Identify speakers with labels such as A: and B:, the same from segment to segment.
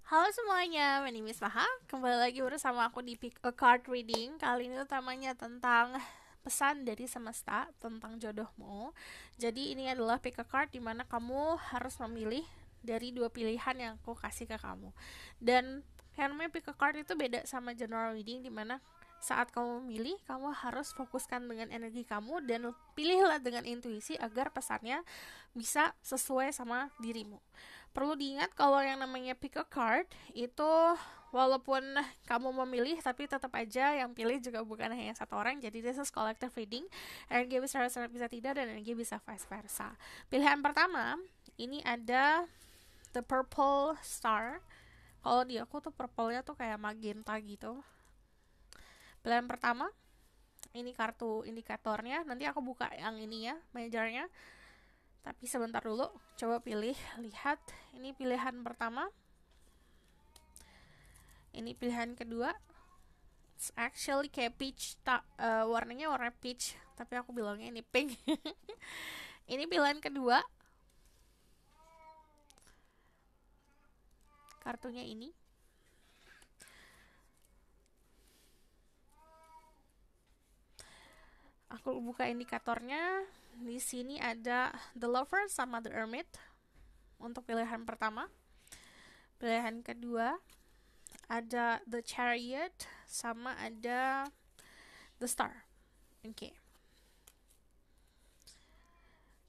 A: Halo semuanya, my name is Maha. Kembali lagi bersama aku di Pick a Card Reading. Kali ini utamanya tentang pesan dari semesta tentang jodohmu. Jadi ini adalah pick a card di mana kamu harus memilih dari dua pilihan yang aku kasih ke kamu. Dan yang namanya pick a card itu beda sama general reading di mana saat kamu memilih, kamu harus fokuskan dengan energi kamu dan pilihlah dengan intuisi agar pesannya bisa sesuai sama dirimu. Perlu diingat kalau yang namanya pick a card itu walaupun kamu memilih tapi tetap aja yang pilih juga bukan hanya satu orang. Jadi this is collective reading. Energi bisa bisa tidak dan energi bisa vice versa. Pilihan pertama ini ada the purple star. Kalau di aku tuh purple-nya tuh kayak magenta gitu. Pilihan pertama ini kartu indikatornya. Nanti aku buka yang ini ya, majornya. Tapi sebentar dulu, coba pilih, lihat. Ini pilihan pertama. Ini pilihan kedua. It's actually kayak peach, warnanya warna peach, tapi aku bilangnya ini pink. Ini pilihan kedua. Kartunya ini. Aku buka indikatornya. Di sini ada The Lover sama The Hermit untuk pilihan pertama. Pilihan kedua ada The Chariot sama ada The Star. Oke.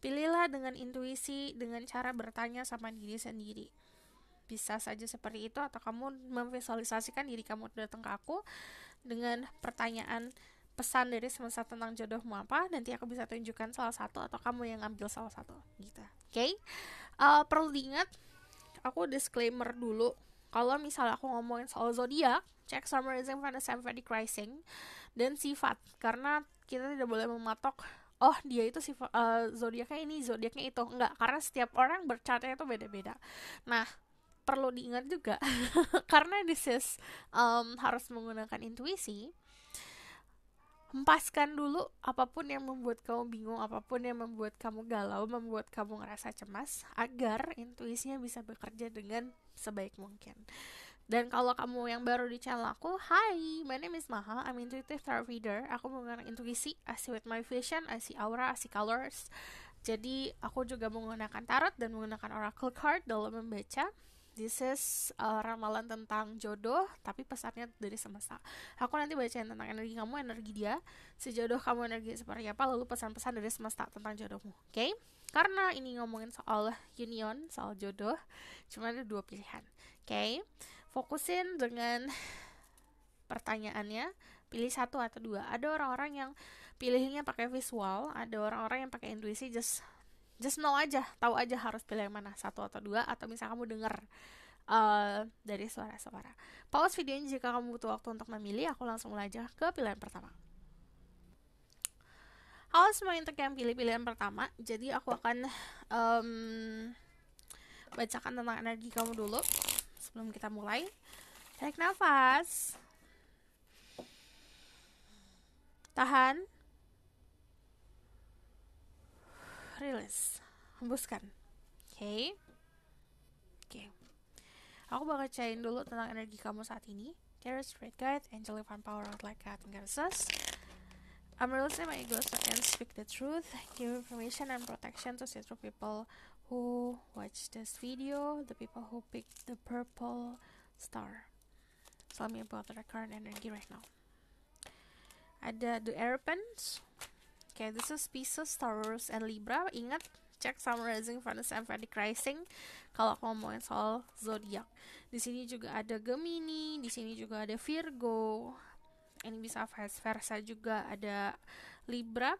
A: Pilihlah dengan intuisi, dengan cara bertanya sama diri sendiri. Bisa saja seperti itu atau kamu memvisualisasikan diri kamu datang ke aku dengan pertanyaan pesan dari semesta tentang jodohmu apa, nanti aku bisa tunjukkan salah satu atau kamu yang ambil salah satu gitu. Oke. Perlu diingat, aku disclaimer dulu kalau misalnya aku ngomongin soal zodiak, cek summarizing, fantasy, Vedic rising dan sifat, karena kita tidak boleh mematok oh dia itu sifat zodiaknya ini, zodiaknya itu, enggak, karena setiap orang berchartnya itu beda-beda. Nah, perlu diingat juga karena this is harus menggunakan intuisi. Hempaskan dulu apapun yang membuat kamu bingung, apapun yang membuat kamu galau, membuat kamu ngerasa cemas, agar intuisinya bisa bekerja dengan sebaik mungkin. Dan kalau kamu yang baru di channel aku, hi, my name is Maha, I'm intuitive tarot reader. Aku menggunakan intuisi, I see with my vision, I see aura, I see colors. Jadi aku juga menggunakan tarot dan menggunakan oracle card dalam membaca. This is ramalan tentang jodoh, tapi pesannya dari semesta. Aku nanti bacain tentang energi kamu, energi dia, si jodoh kamu energi seperti apa, lalu pesan-pesan dari semesta tentang jodohmu. Oke? Karena ini ngomongin soal union, soal jodoh, cuma ada dua pilihan. Oke? Fokusin dengan pertanyaannya, pilih satu atau dua. Ada orang-orang yang pilihnya pakai visual, ada orang-orang yang pakai intuisi, just know aja, tahu aja harus pilih yang mana, satu atau dua, atau misalnya kamu denger dari suara-suara. Pause videonya jika kamu butuh waktu untuk memilih. Aku langsung mulai aja ke pilihan pertama. Halo semua untuk yang pilih pilihan pertama. Jadi aku akan bacakan tentang energi kamu dulu sebelum kita mulai. Tarik nafas, tahan, rilis, hembuskan. Oke. Aku bakal bacain dulu tentang energi kamu saat ini. Tarot Spirit Guide, Angel Divine Power, Outlight Cat, and Goddesses. I'm releasing my ego so I can speak the truth, give information and protection to see-through people who watch this video, the people who picked the purple star. Tell me about the current energy right now. Ada the Airpens. Okay, this is Pisces, Taurus, and Libra. Ingat, cek summarizing, fantasy, and Vedic rising kalau aku ngomongin soal zodiak. Di sini juga ada Gemini, di sini juga ada Virgo. Ini bisa vice versa juga, ada Libra,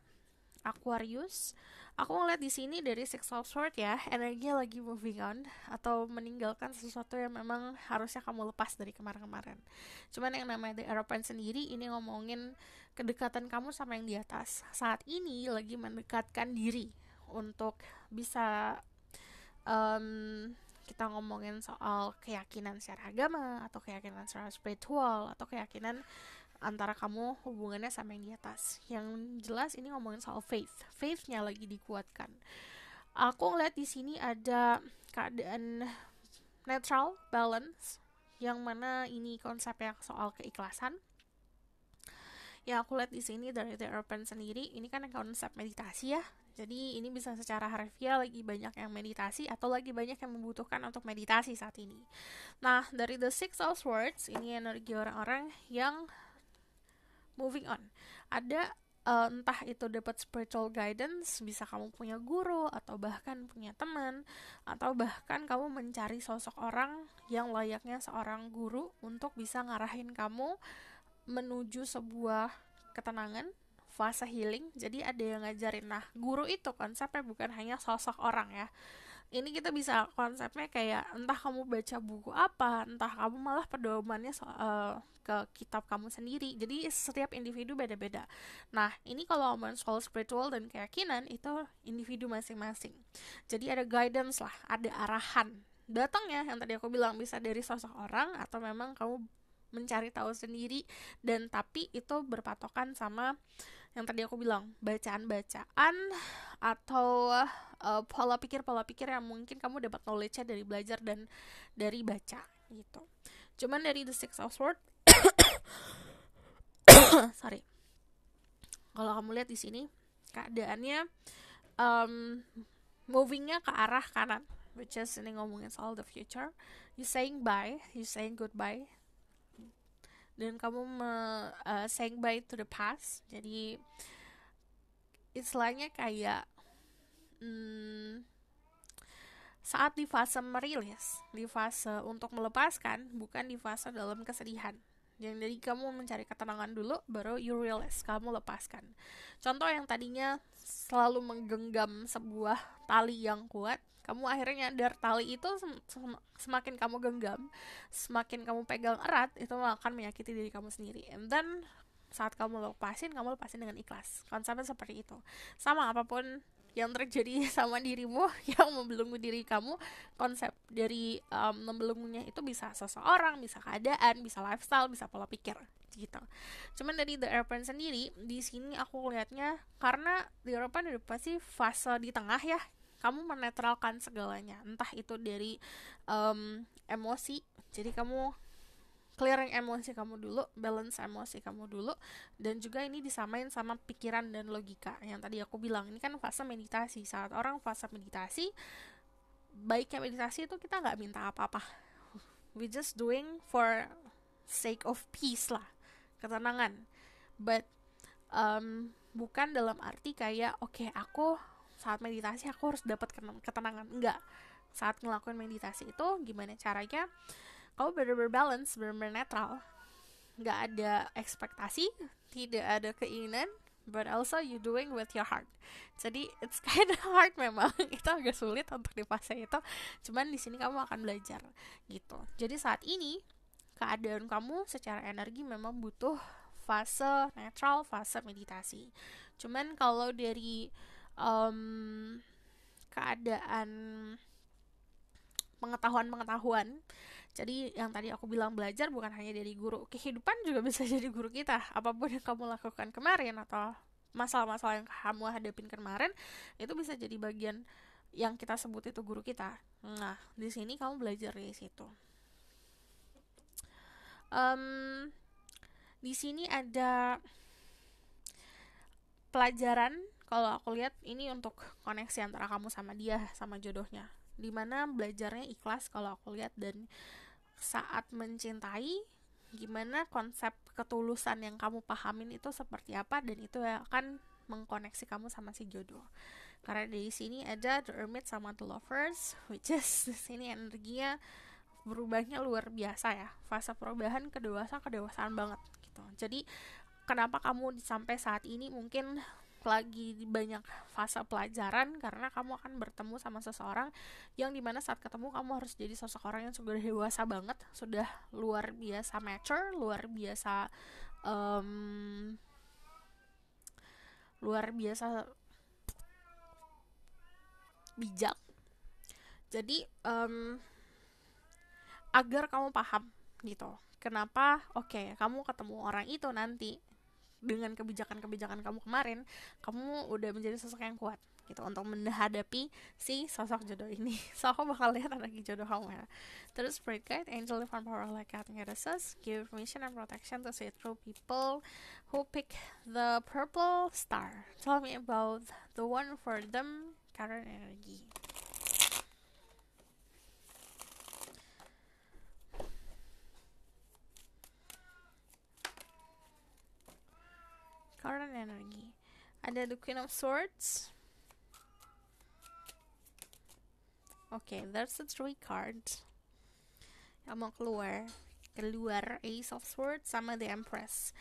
A: Aquarius. Aku ngeliat di sini dari Six of Swords ya, energinya lagi moving on atau meninggalkan sesuatu yang memang harusnya kamu lepas dari kemarin-kemarin. Cuman yang namanya The Aeroplane sendiri ini ngomongin kedekatan kamu sama yang di atas. Saat ini lagi mendekatkan diri untuk bisa kita ngomongin soal keyakinan secara agama atau keyakinan secara spiritual atau keyakinan antara kamu hubungannya sama yang di atas. Yang jelas ini ngomongin soal faith-nya lagi dikuatkan. Aku ngeliat di sini ada keadaan netral, balance, yang mana ini konsep yang soal keikhlasan. Yang aku lihat di sini dari The European sendiri, ini kan konsep meditasi ya. Jadi ini bisa secara harfiah lagi banyak yang meditasi atau lagi banyak yang membutuhkan untuk meditasi saat ini. Nah, dari The Six of Swords, ini energi orang-orang yang moving on. Ada entah itu dapat spiritual guidance, bisa kamu punya guru atau bahkan punya teman, atau bahkan kamu mencari sosok orang yang layaknya seorang guru untuk bisa ngarahin kamu menuju sebuah ketenangan, fase healing. Jadi ada yang ngajarin. Nah, guru itu konsepnya bukan hanya sosok orang ya. Ini kita bisa konsepnya kayak entah kamu baca buku apa, entah kamu malah pedomannya ke kitab kamu sendiri. Jadi setiap individu beda-beda. Nah, ini kalau ngomongin soal spiritual dan keyakinan, itu individu masing-masing. Jadi ada guidance lah, ada arahan. Datangnya yang tadi aku bilang bisa dari sosok orang atau memang kamu mencari tahu sendiri, dan tapi itu berpatokan sama yang tadi aku bilang, bacaan-bacaan atau pola pikir yang mungkin kamu dapat knowledge-nya dari belajar dan dari baca gitu. Cuman dari The Six of Swords sorry, kalau kamu lihat di sini keadaannya movingnya ke arah kanan, which is ini ngomongin soal the future. You saying bye, you saying goodbye, dan kamu saying bye to the past. Jadi istilahnya kayak saat di fase merilis, di fase untuk melepaskan, bukan di fase dalam kesedihan. Jadi kamu mencari ketenangan dulu, baru you realize, kamu lepaskan. Contoh yang tadinya selalu menggenggam sebuah tali yang kuat, kamu akhirnya nyadar tali itu semakin kamu genggam, semakin kamu pegang erat, itu akan menyakiti diri kamu sendiri. And then saat kamu lepasin dengan ikhlas. Konsepnya seperti itu. Sama apapun yang terjadi sama dirimu yang membelenggu diri kamu, konsep dari membelenggunya itu bisa seseorang, bisa keadaan, bisa lifestyle, bisa pola pikir gitu. Cuman dari The European sendiri, di sini aku lihatnya karena The European udah pasti fase di tengah ya, kamu menetralkan segalanya, entah itu dari emosi, jadi kamu clearing emosi kamu dulu, balance emosi kamu dulu, dan juga ini disamain sama pikiran dan logika. Yang tadi aku bilang, ini kan fase meditasi. Saat orang fase meditasi, baiknya meditasi itu kita nggak minta apa-apa. We just doing for sake of peace lah, ketenangan. But bukan dalam arti kayak oke, aku saat meditasi aku harus dapat ketenangan. Enggak. Saat ngelakuin meditasi itu gimana caranya kamu benar-benar balance, benar-benar netral, nggak ada ekspektasi, tidak ada keinginan, but also you doing with your heart. Jadi it's kind of hard memang, itu agak sulit untuk di fase itu. Cuman di sini kamu akan belajar gitu. Jadi saat ini keadaan kamu secara energi memang butuh fase netral, fase meditasi. Cuman kalau dari keadaan pengetahuan, jadi yang tadi aku bilang belajar bukan hanya dari guru, kehidupan juga bisa jadi guru kita. Apapun yang kamu lakukan kemarin atau masalah-masalah yang kamu hadapin kemarin, itu bisa jadi bagian yang kita sebut itu guru kita. Nah, di sini kamu belajar dari situ. Di sini ada pelajaran, kalau aku lihat ini untuk koneksi antara kamu sama dia, sama jodohnya, dimana belajarnya ikhlas kalau aku lihat, dan saat mencintai gimana konsep ketulusan yang kamu pahamin itu seperti apa, dan itu akan mengkoneksi kamu sama si jodoh. Karena dari sini ada The Hermit sama The Lovers, which is di sini energinya berubahnya luar biasa ya, fase perubahan kedewasaan banget gitu. Jadi kenapa kamu sampai saat ini mungkin lagi banyak fase pelajaran, karena kamu akan bertemu sama seseorang yang dimana saat ketemu kamu harus jadi sosok orang yang sudah dewasa banget, sudah luar biasa mature, luar biasa bijak. Jadi agar kamu paham gitu, kenapa kamu ketemu orang itu nanti dengan kebijakan kamu kemarin, kamu udah menjadi sosok yang kuat. gitu untuk menghadapi si sosok jodoh ini. So aku bakal lihat energi jodoh kamu ya. Terus spirit guide, angel, divine power like God goddesses, give permission and protection to see through people who pick the purple star. Tell me about the one for them, current energy. Current energy. Ada the Queen of Swords. Okay, there's the 3 cards yang mau keluar Ace of Swords sama the Empress.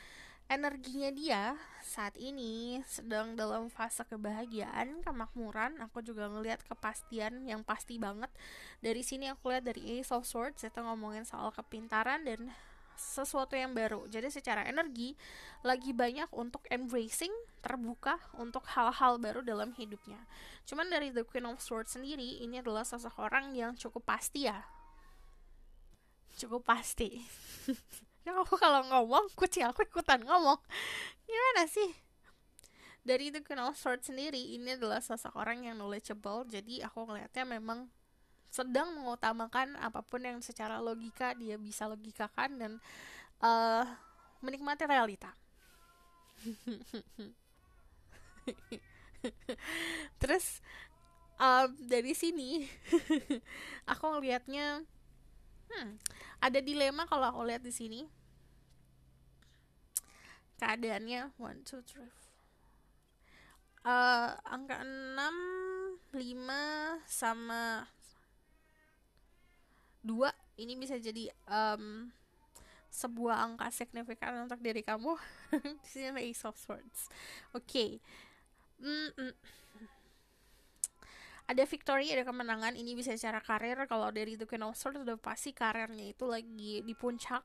A: Energinya dia saat ini sedang dalam fase kebahagiaan, kemakmuran. Aku juga ngelihat kepastian yang pasti banget. Dari sini aku lihat dari Ace of Swords itu ngomongin soal kepintaran dan sesuatu yang baru. Jadi secara energi lagi banyak untuk embracing, terbuka untuk hal-hal baru dalam hidupnya. Cuman dari The Queen of Swords sendiri, ini adalah seseorang yang cukup pasti ya. Cukup pasti. Ya aku kalau ngomong, kucing aku ikutan ngomong. Gimana sih? Dari The Queen of Swords sendiri, ini adalah seseorang yang knowledgeable. Jadi aku ngeliatnya memang sedang mengutamakan apapun yang secara logika dia bisa logikakan dan menikmati realita. Terus dari sini aku ngelihatnya ada dilema kalau aku lihat di sini. Keadaannya 1, 2, 3 angka 6, 5 sama 2 ini bisa jadi sebuah angka signifikan untuk diri kamu. Di sini ada Ace of Swords. Oke. Ada victory, ada kemenangan. Ini bisa secara karir. Kalau dari The Queen of Swords udah pasti karirnya itu lagi di puncak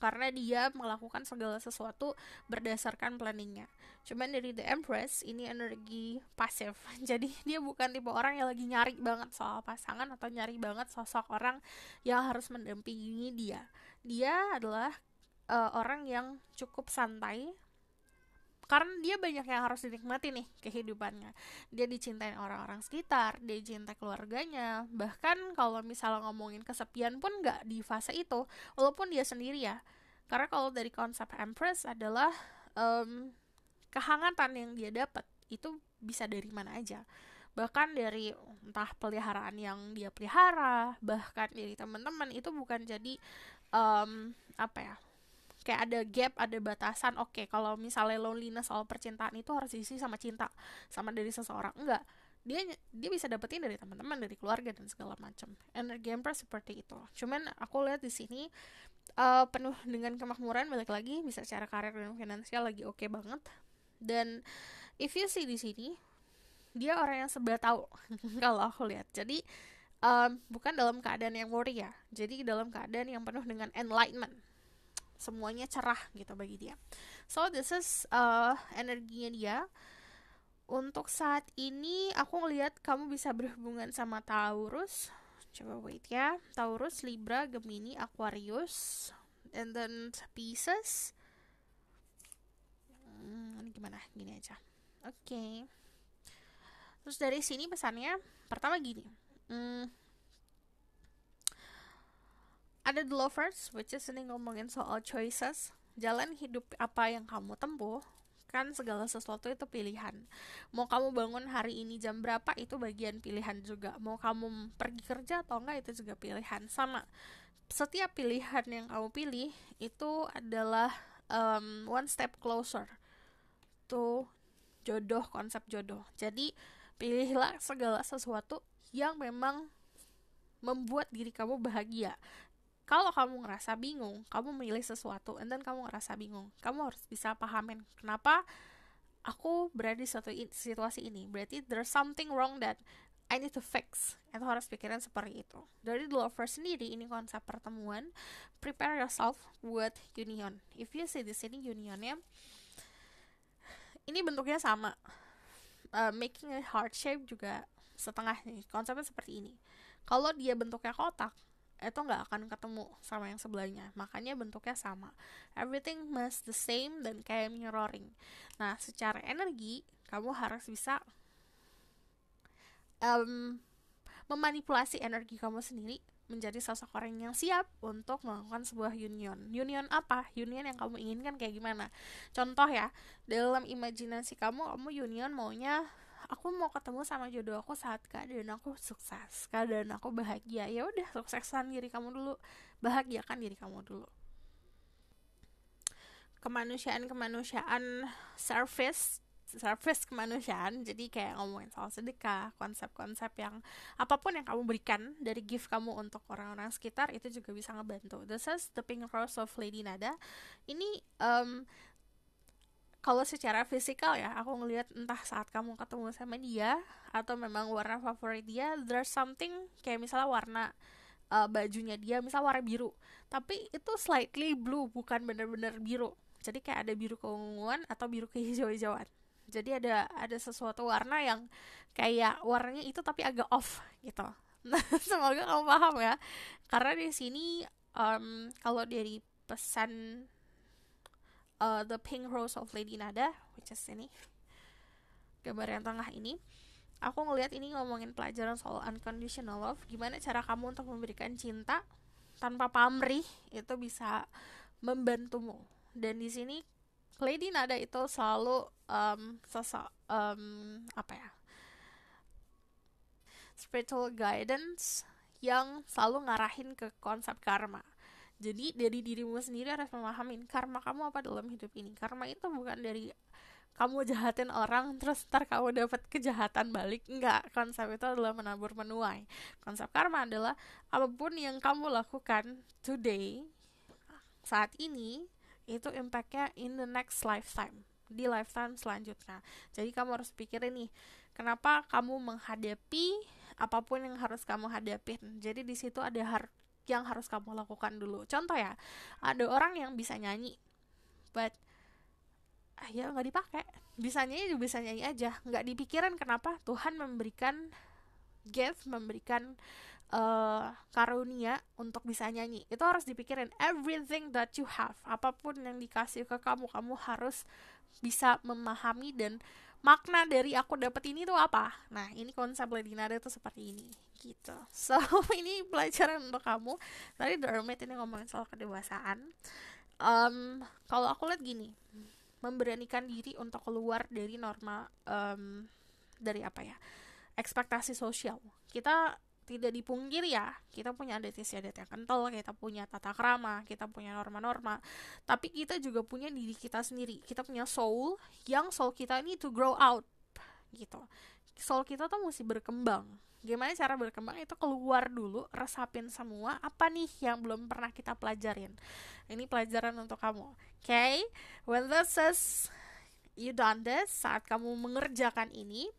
A: karena dia melakukan segala sesuatu berdasarkan planningnya. Cuman dari The Empress, ini energi pasif. Jadi dia bukan tipe orang yang lagi nyari banget soal pasangan atau nyari banget sosok orang yang harus mendampingi dia. Dia adalah orang yang cukup santai karena dia banyak yang harus dinikmati nih kehidupannya. Dia dicintai orang-orang sekitar, dia dicintai keluarganya. Bahkan kalau misalnya ngomongin kesepian pun nggak di fase itu, walaupun dia sendiri ya. Karena kalau dari konsep Empress adalah kehangatan yang dia dapat itu bisa dari mana aja. Bahkan dari entah peliharaan yang dia pelihara, bahkan dari teman-teman, itu bukan jadi apa ya, kayak ada gap, ada batasan. Oke, kalau misalnya loneliness soal percintaan itu harus diisi sama cinta, sama dari seseorang. Enggak, dia bisa dapetin dari teman-teman, dari keluarga dan segala macam. Energi Empress seperti itu. Cuman aku lihat di sini penuh dengan kemakmuran. Balik lagi, bisa secara karir dan finansial lagi oke banget. Dan if you see di sini, dia orang yang serba tahu. Kalau aku lihat, jadi bukan dalam keadaan yang worry ya, jadi dalam keadaan yang penuh dengan enlightenment. Semuanya cerah gitu bagi dia. So this is energinya dia. Untuk saat ini aku ngelihat kamu bisa berhubungan sama Taurus. Coba wait ya. Taurus, Libra, Gemini, Aquarius, and then Pisces. Ini gimana? Gini aja. Oke. Terus dari sini pesannya pertama gini. Ada The Lovers, which is ini ngomongin soal choices. Jalan hidup apa yang kamu tempuh, kan segala sesuatu itu pilihan. Mau kamu bangun hari ini jam berapa, itu bagian pilihan juga. Mau kamu pergi kerja atau enggak, itu juga pilihan. Sama, setiap pilihan yang kamu pilih itu adalah one step closer to jodoh, konsep jodoh. Jadi pilihlah segala sesuatu yang memang membuat diri kamu bahagia. Kalau kamu ngerasa bingung, kamu memilih sesuatu, and then kamu ngerasa bingung, kamu harus bisa pahamin kenapa aku berada di suatu situasi ini. Berarti there's something wrong that I need to fix. Itu harus pikiran seperti itu. Dari The Lover sendiri, ini konsep pertemuan. Prepare yourself buat union. If you see di sini unionnya, ini bentuknya sama. Making a heart shape juga setengah nih. Konsepnya seperti ini. Kalau dia bentuknya kotak, itu nggak akan ketemu sama yang sebelahnya. Makanya bentuknya sama. Everything must the same dan kayak mirroring. Nah, secara energi, kamu harus bisa um, memanipulasi energi kamu sendiri menjadi sosok orang yang siap untuk melakukan sebuah union. Union apa? Union yang kamu inginkan kayak gimana? Contoh ya, dalam imajinasi kamu union maunya aku mau ketemu sama jodoh aku saat keadaan aku sukses, keadaan aku bahagia. Ya udah, sukseskan diri kamu dulu, bahagiakan diri kamu dulu. Kemanusiaan service kemanusiaan, jadi kayak ngomongin soal sedekah, konsep-konsep yang apapun yang kamu berikan dari gift kamu untuk orang-orang sekitar itu juga bisa ngebantu. This is the Pink Rose of Lady Nada. Ini kalau secara fisikal ya, aku ngelihat entah saat kamu ketemu sama dia atau memang warna favorit dia, there's something kayak misalnya warna bajunya dia misal warna biru, tapi itu slightly blue, bukan bener-bener biru. Jadi kayak ada biru keunguan atau biru kehijau-hijauan. Jadi ada sesuatu warna yang kayak warnanya itu tapi agak off gitu. Nah, semoga kamu paham ya. Karena di sini kalau dari pesan The Pink Rose of Lady Nada, which is ini gambar yang tengah ini, aku ngelihat ini ngomongin pelajaran soal unconditional love, gimana cara kamu untuk memberikan cinta tanpa pamrih itu bisa membantumu. Dan di sini Lady Nada itu selalu sosok spiritual guidance yang selalu ngarahin ke konsep karma. Jadi dari dirimu sendiri harus memahamin karma kamu apa dalam hidup ini. Karma itu bukan dari kamu jahatin orang terus ntar kamu dapat kejahatan balik. Enggak, konsep itu adalah menabur menuai. Konsep karma adalah apapun yang kamu lakukan today, saat ini, itu impactnya in the next lifetime, di lifetime selanjutnya. Jadi kamu harus pikirin nih, kenapa kamu menghadapi apapun yang harus kamu hadapin. Jadi di situ ada yang harus kamu lakukan dulu. Contoh ya, ada orang yang bisa nyanyi, but ya nggak dipakai. Bisa nyanyi aja, nggak dipikirin kenapa Tuhan memberikan gift, memberikan karunia untuk bisa nyanyi. Itu harus dipikirin. Everything that you have, apapun yang dikasih ke kamu, kamu harus bisa memahami dan makna dari aku dapat ini tuh apa. Nah, ini konsep Lady Nada itu seperti ini gitu. So, ini pelajaran untuk kamu. Tadi The Hermit ini ngomongin soal kedewasaan. Kalau aku lihat gini, memberanikan diri untuk keluar dari norma, dari ekspektasi sosial. Kita tidak dipungkiri ya, kita punya adat istiadat yang kental, kita punya tata krama, kita punya norma-norma, tapi kita juga punya diri kita sendiri. Kita punya soul, yang soul kita ini to grow out gitu. Soul kita tuh mesti berkembang. Gimana cara berkembang? Itu keluar dulu, resapin semua apa nih yang belum pernah kita pelajarin. Ini pelajaran untuk kamu. Okay? When this is you done this, saat kamu mengerjakan ini,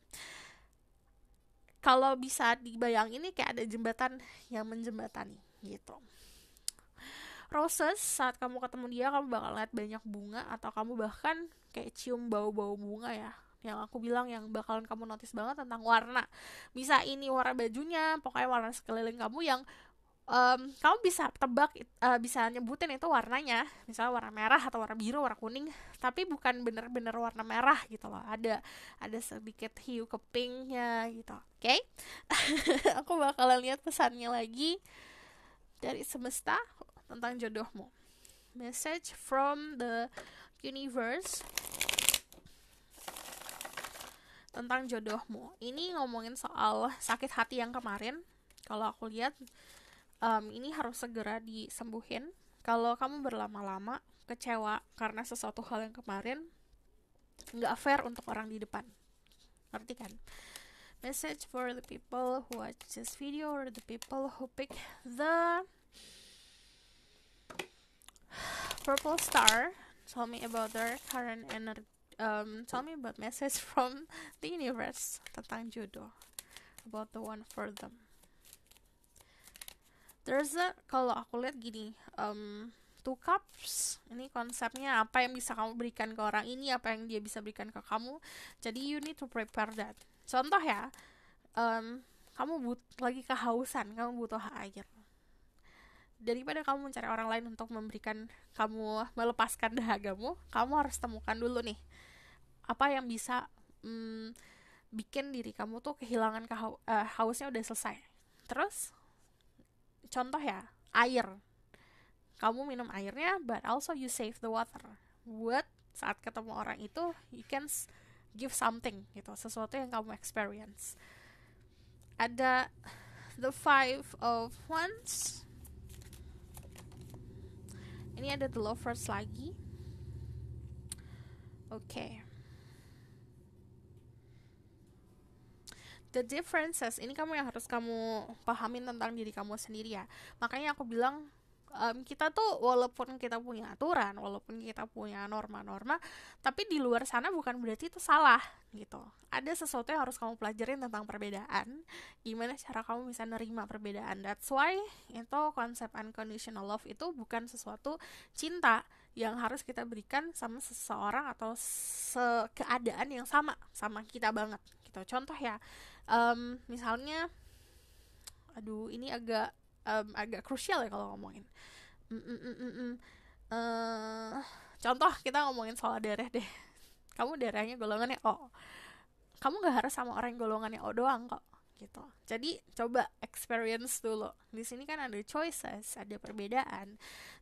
A: kalau bisa dibayangin ini kayak ada jembatan yang menjembatani gitu. Roses, saat kamu ketemu dia, kamu bakal lihat banyak bunga, atau kamu bahkan kayak cium bau-bau bunga ya. Yang aku bilang yang bakalan kamu notice banget tentang warna. Bisa ini warna bajunya, pokoknya warna sekeliling kamu yang kamu bisa tebak, bisa nyebutin itu warnanya, misalnya warna merah atau warna biru, warna kuning, tapi bukan bener-bener warna merah gitu loh, ada sedikit hiu ke pinknya gitu. Oke? Aku bakalan lihat pesannya lagi dari semesta tentang jodohmu. Message from the universe tentang jodohmu. Ini ngomongin soal sakit hati yang kemarin. Kalau aku lihat ini harus segera disembuhin. Kalau kamu berlama-lama kecewa karena sesuatu hal yang kemarin, nggak fair untuk orang di depan. Ngerti kan? Message for the people who watch this video, or the people who pick the purple star. Tell me about their current energy. Tell me about message from the universe tentang jodoh, about the one for them. There's kalau aku lihat gini, two cups, ini konsepnya apa yang bisa kamu berikan ke orang ini, apa yang dia bisa berikan ke kamu. Jadi you need to prepare that. Contoh ya, kamu lagi kehausan, kamu butuh air. Daripada kamu mencari orang lain untuk memberikan kamu, melepaskan dahagamu, kamu harus temukan dulu nih apa yang bisa bikin diri kamu tuh kehilangan hausnya udah selesai. Terus contoh ya, air. Kamu minum airnya, but also you save the water. Buat saat ketemu orang itu, you can give something gitu, sesuatu yang kamu experience. Ada the Five of Wands. Ini ada the Lovers lagi. Oke. The differences, ini kamu yang harus kamu pahamin tentang diri kamu sendiri ya. Makanya aku bilang, kita tuh walaupun kita punya aturan, walaupun kita punya norma-norma, tapi di luar sana bukan berarti itu salah gitu. Ada sesuatu yang harus kamu pelajarin tentang perbedaan, gimana cara kamu bisa nerima perbedaan. That's why itu konsep unconditional love itu bukan sesuatu cinta yang harus kita berikan sama seseorang atau keadaan yang sama kita banget gitu. Contoh ya, misalnya, aduh ini agak krusial ya kalau ngomongin. Contoh kita ngomongin soal darah deh. Kamu darahnya golongannya O. Kamu gak harus sama orang yang golongannya O doang kok gitu. Jadi coba experience dulu. Di sini kan ada choices, ada perbedaan.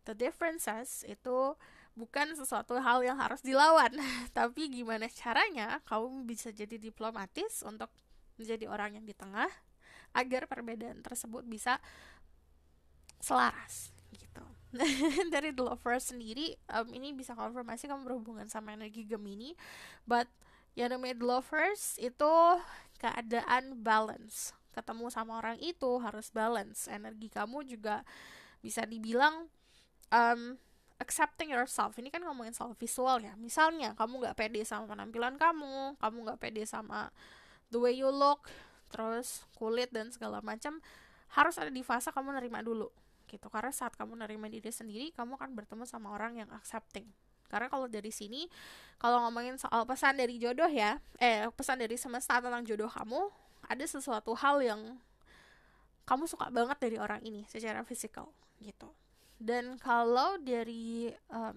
A: The differences itu bukan sesuatu hal yang harus dilawan, tapi gimana caranya kamu bisa jadi diplomatis untuk menjadi orang yang di tengah agar perbedaan tersebut bisa selaras gitu. Dari The Lovers sendiri, ini bisa konfirmasi kamu berhubungan sama energi Gemini, but yang namanya The Lovers itu keadaan balance. Ketemu sama orang itu harus balance. Energi kamu juga bisa dibilang accepting yourself. Ini kan ngomongin soal visual ya. Misalnya kamu gak pede sama penampilan kamu gak pede sama the way you look, terus kulit dan segala macam, harus ada di fase kamu nerima dulu gitu. Karena saat kamu nerima diri sendiri, kamu akan bertemu sama orang yang accepting. Karena kalau dari sini, kalau ngomongin soal pesan dari jodoh ya, pesan dari semesta tentang jodoh kamu, ada sesuatu hal yang kamu suka banget dari orang ini secara fisikal gitu. Dan kalau dari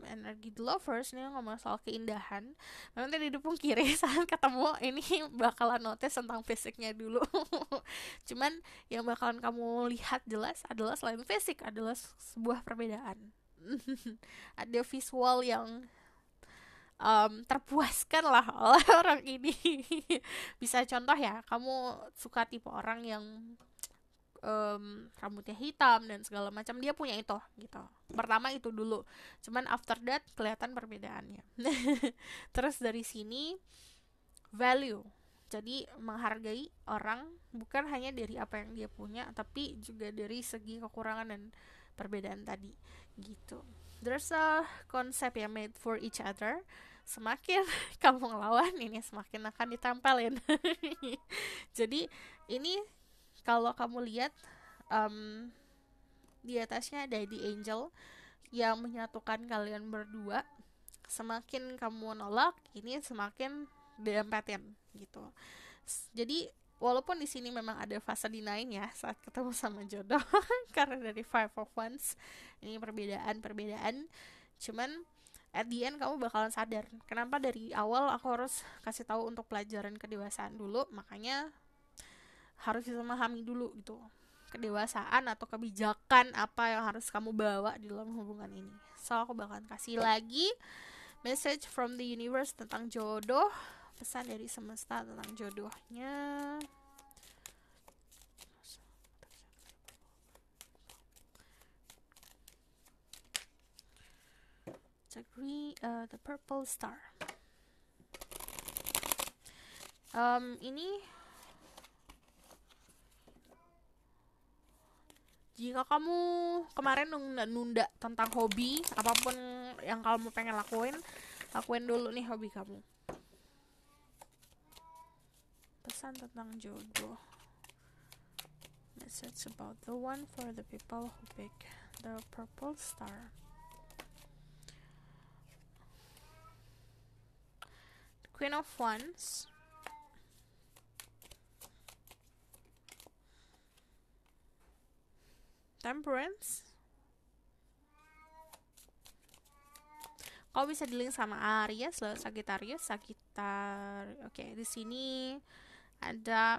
A: energi The Lovers, ini ngomong soal keindahan, memang tadi dipungkiri saat ketemu ini bakalan notice tentang fisiknya dulu. Cuman yang bakalan kamu lihat jelas adalah selain fisik, adalah sebuah perbedaan. Ada visual yang terpuaskan lah oleh orang ini. Bisa contoh ya, kamu suka tipe orang yang rambutnya hitam dan segala macam, dia punya itu gitu. Pertama itu dulu, cuman after that kelihatan perbedaannya. Terus dari sini value, jadi menghargai orang bukan hanya dari apa yang dia punya, tapi juga dari segi kekurangan dan perbedaan tadi gitu. There's a concept yang made for each other. Semakin kamu ngelawan, ini semakin akan ditempelin. Jadi ini kalau kamu lihat, di atasnya ada the angel yang menyatukan kalian berdua. Semakin kamu nolak, ini semakin diempetin gitu. Jadi walaupun di sini memang ada fase denying ya saat ketemu sama jodoh, karena dari Five of Wands ini perbedaan, cuman at the end kamu bakalan sadar kenapa dari awal aku harus kasih tahu untuk pelajaran kedewasaan dulu. Makanya harus bisa memahami dulu gitu kedewasaan atau kebijakan apa yang harus kamu bawa di dalam hubungan ini. So aku bakalan kasih lagi message from the universe tentang jodoh, pesan dari semesta tentang jodohnya. The purple star. Ini jika kamu kemarin nunda tentang hobi, apapun yang kamu pengen lakuin dulu nih hobi kamu. Pesan tentang jodoh. Message about the one for the people who pick the purple star. Queen of Wands. Temperance. Kau bisa di-link sama Aries, Sagittarius. Oke, di sini ada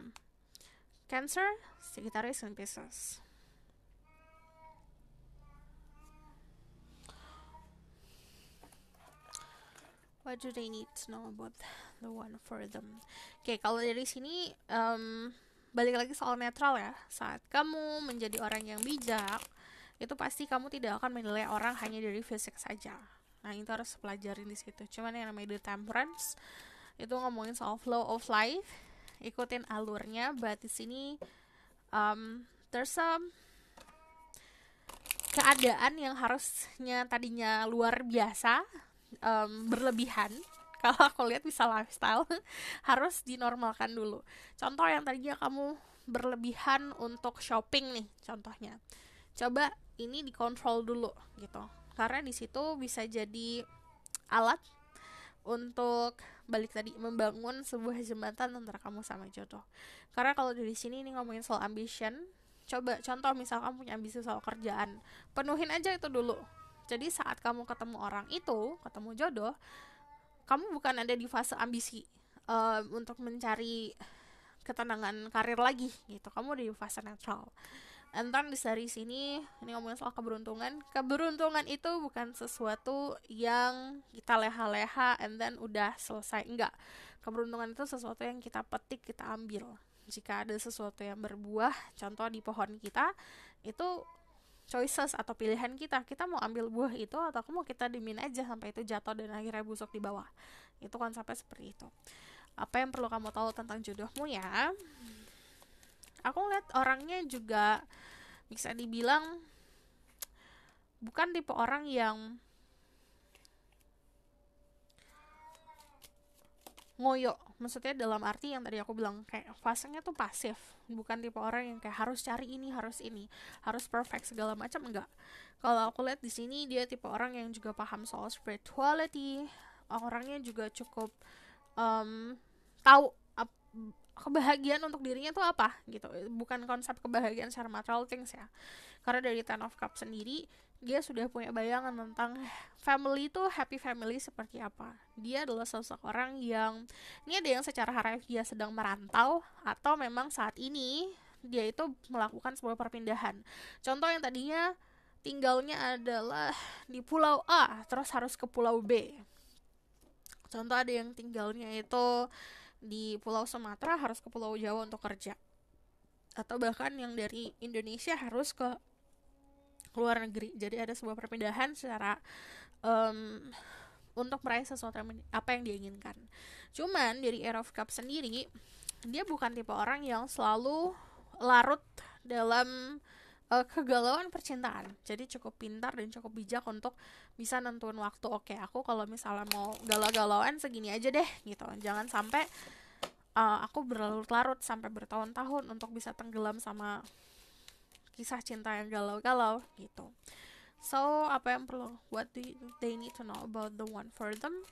A: Cancer, Sagittarius, and Pisces. What do they need to know about the one for them? Oke, kalau dari sini balik lagi soal netral ya. Saat kamu menjadi orang yang bijak, itu pasti kamu tidak akan menilai orang hanya dari fisik saja. Nah, itu harus pelajarin di situ. Cuman yang namanya the temperance itu ngomongin soal flow of life, ikutin alurnya. But di sini there's keadaan yang harusnya tadinya luar biasa, berlebihan. Kalau aku lihat bisa lifestyle harus dinormalkan dulu. Contoh yang tadinya kamu berlebihan untuk shopping nih, contohnya. Coba ini dikontrol dulu gitu. Karena di situ bisa jadi alat untuk balik tadi membangun sebuah jembatan antara kamu sama jodoh. Karena kalau dari sini ini ngomongin soal ambition, coba contoh misal kamu punya ambisi soal kerjaan, penuhin aja itu dulu. Jadi saat kamu ketemu orang itu, ketemu jodoh, kamu bukan ada di fase ambisi untuk mencari ketenangan karir lagi gitu. Kamu di fase netral. Entar dari sini ini ngomongin soal keberuntungan. Keberuntungan itu bukan sesuatu yang kita leha-leha and then udah selesai. Enggak. Keberuntungan itu sesuatu yang kita petik, kita ambil. Jika ada sesuatu yang berbuah, contoh di pohon kita, itu choices atau pilihan kita mau ambil buah itu atau mau kita diemin aja sampai itu jatuh dan akhirnya busuk di bawah. Itu konsepnya seperti itu. Apa yang perlu kamu tahu tentang jodohmu ya? Aku lihat orangnya juga bisa dibilang bukan tipe orang yang ngoyo, maksudnya dalam arti yang tadi aku bilang kayak fasenya tuh pasif, bukan tipe orang yang kayak harus cari ini, harus perfect segala macam, enggak. Kalau aku lihat di sini dia tipe orang yang juga paham soal spirituality, orangnya juga cukup tahu kebahagiaan untuk dirinya tuh apa gitu, bukan konsep kebahagiaan secara material things ya. Karena dari Ten of Cups sendiri dia sudah punya bayangan tentang family itu happy family seperti apa. Dia adalah sosok orang yang ini ada yang secara harfiah sedang merantau atau memang saat ini dia itu melakukan sebuah perpindahan. Contoh yang tadinya tinggalnya adalah di pulau A terus harus ke pulau B. Contoh ada yang tinggalnya itu di Pulau Sumatera harus ke Pulau Jawa untuk kerja. Atau bahkan yang dari Indonesia harus ke luar negeri. Jadi ada sebuah perpindahan secara untuk meraih sesuatu apa yang dia inginkan. Cuman dari Ace of Cups sendiri, dia bukan tipe orang yang selalu larut dalam kegalauan percintaan. Jadi cukup pintar dan cukup bijak untuk bisa nentuin waktu. Oke, aku kalau misalnya mau galau-galauan segini aja deh gitu. Jangan sampai aku berlarut-larut sampai bertahun-tahun untuk bisa tenggelam sama kisah cinta yang galau-galau gitu. So, apa yang perlu, what do they need to know about the one for them?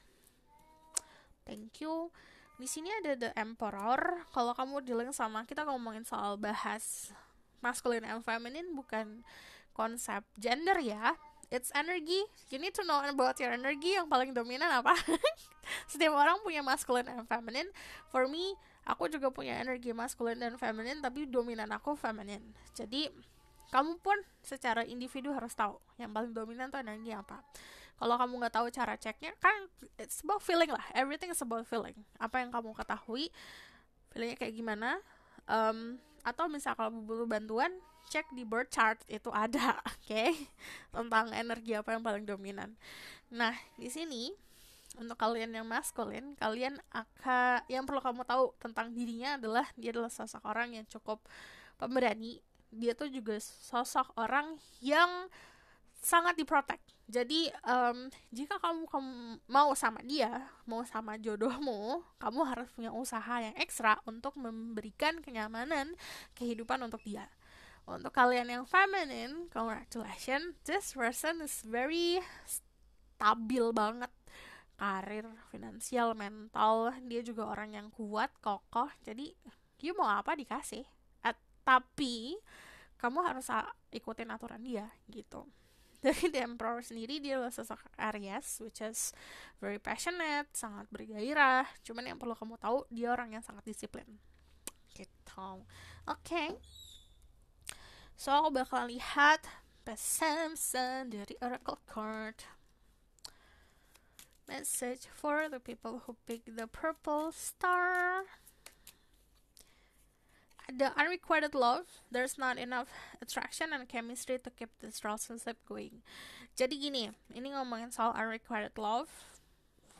A: Thank you. Di sini ada the Emperor. Kalau kamu dealing sama, kita ngomongin soal bahas masculine and feminine, bukan konsep gender ya. It's energy. You need to know about your energy. Yang paling dominan apa? Setiap orang punya masculine and feminine. For me, aku juga punya energi masculine dan feminine, tapi dominan aku feminine. Jadi kamu pun secara individu harus tahu yang paling dominan tuh energi apa. Kalau kamu nggak tahu cara ceknya, kan it's about feeling lah. Everything is about feeling. Apa yang kamu ketahui, feelingnya kayak gimana. Atau misal kalau butuh bantuan, cek di birth chart, itu ada, okay? Tentang energi apa yang paling dominan. Nah, di sini untuk kalian yang maskulin, kalian akan, yang perlu kamu tahu tentang dirinya adalah dia adalah sosok orang yang cukup pemberani. Dia tuh juga sosok orang yang sangat diprotek. Jadi jika kamu mau sama dia, mau sama jodohmu, kamu harus punya usaha yang ekstra untuk memberikan kenyamanan kehidupan untuk dia. Untuk kalian yang feminine, congratulations, this person is very stabil banget. Karir, finansial, mental, dia juga orang yang kuat, kokoh. Jadi dia mau apa dikasih. Tapi kamu harus ikutin aturan dia gitu. Dari The Emperor sendiri, dia adalah sosok Aries, which is very passionate, sangat bergairah. Cuman yang perlu kamu tahu, dia orang yang sangat disiplin. gitu. Oke, so aku bakal lihat pesan dari Oracle Card. Message for the people who pick the purple star. The unrequited love, there's not enough attraction and chemistry to keep this relationship going. Jadi gini, ini ngomongin soal unrequited love.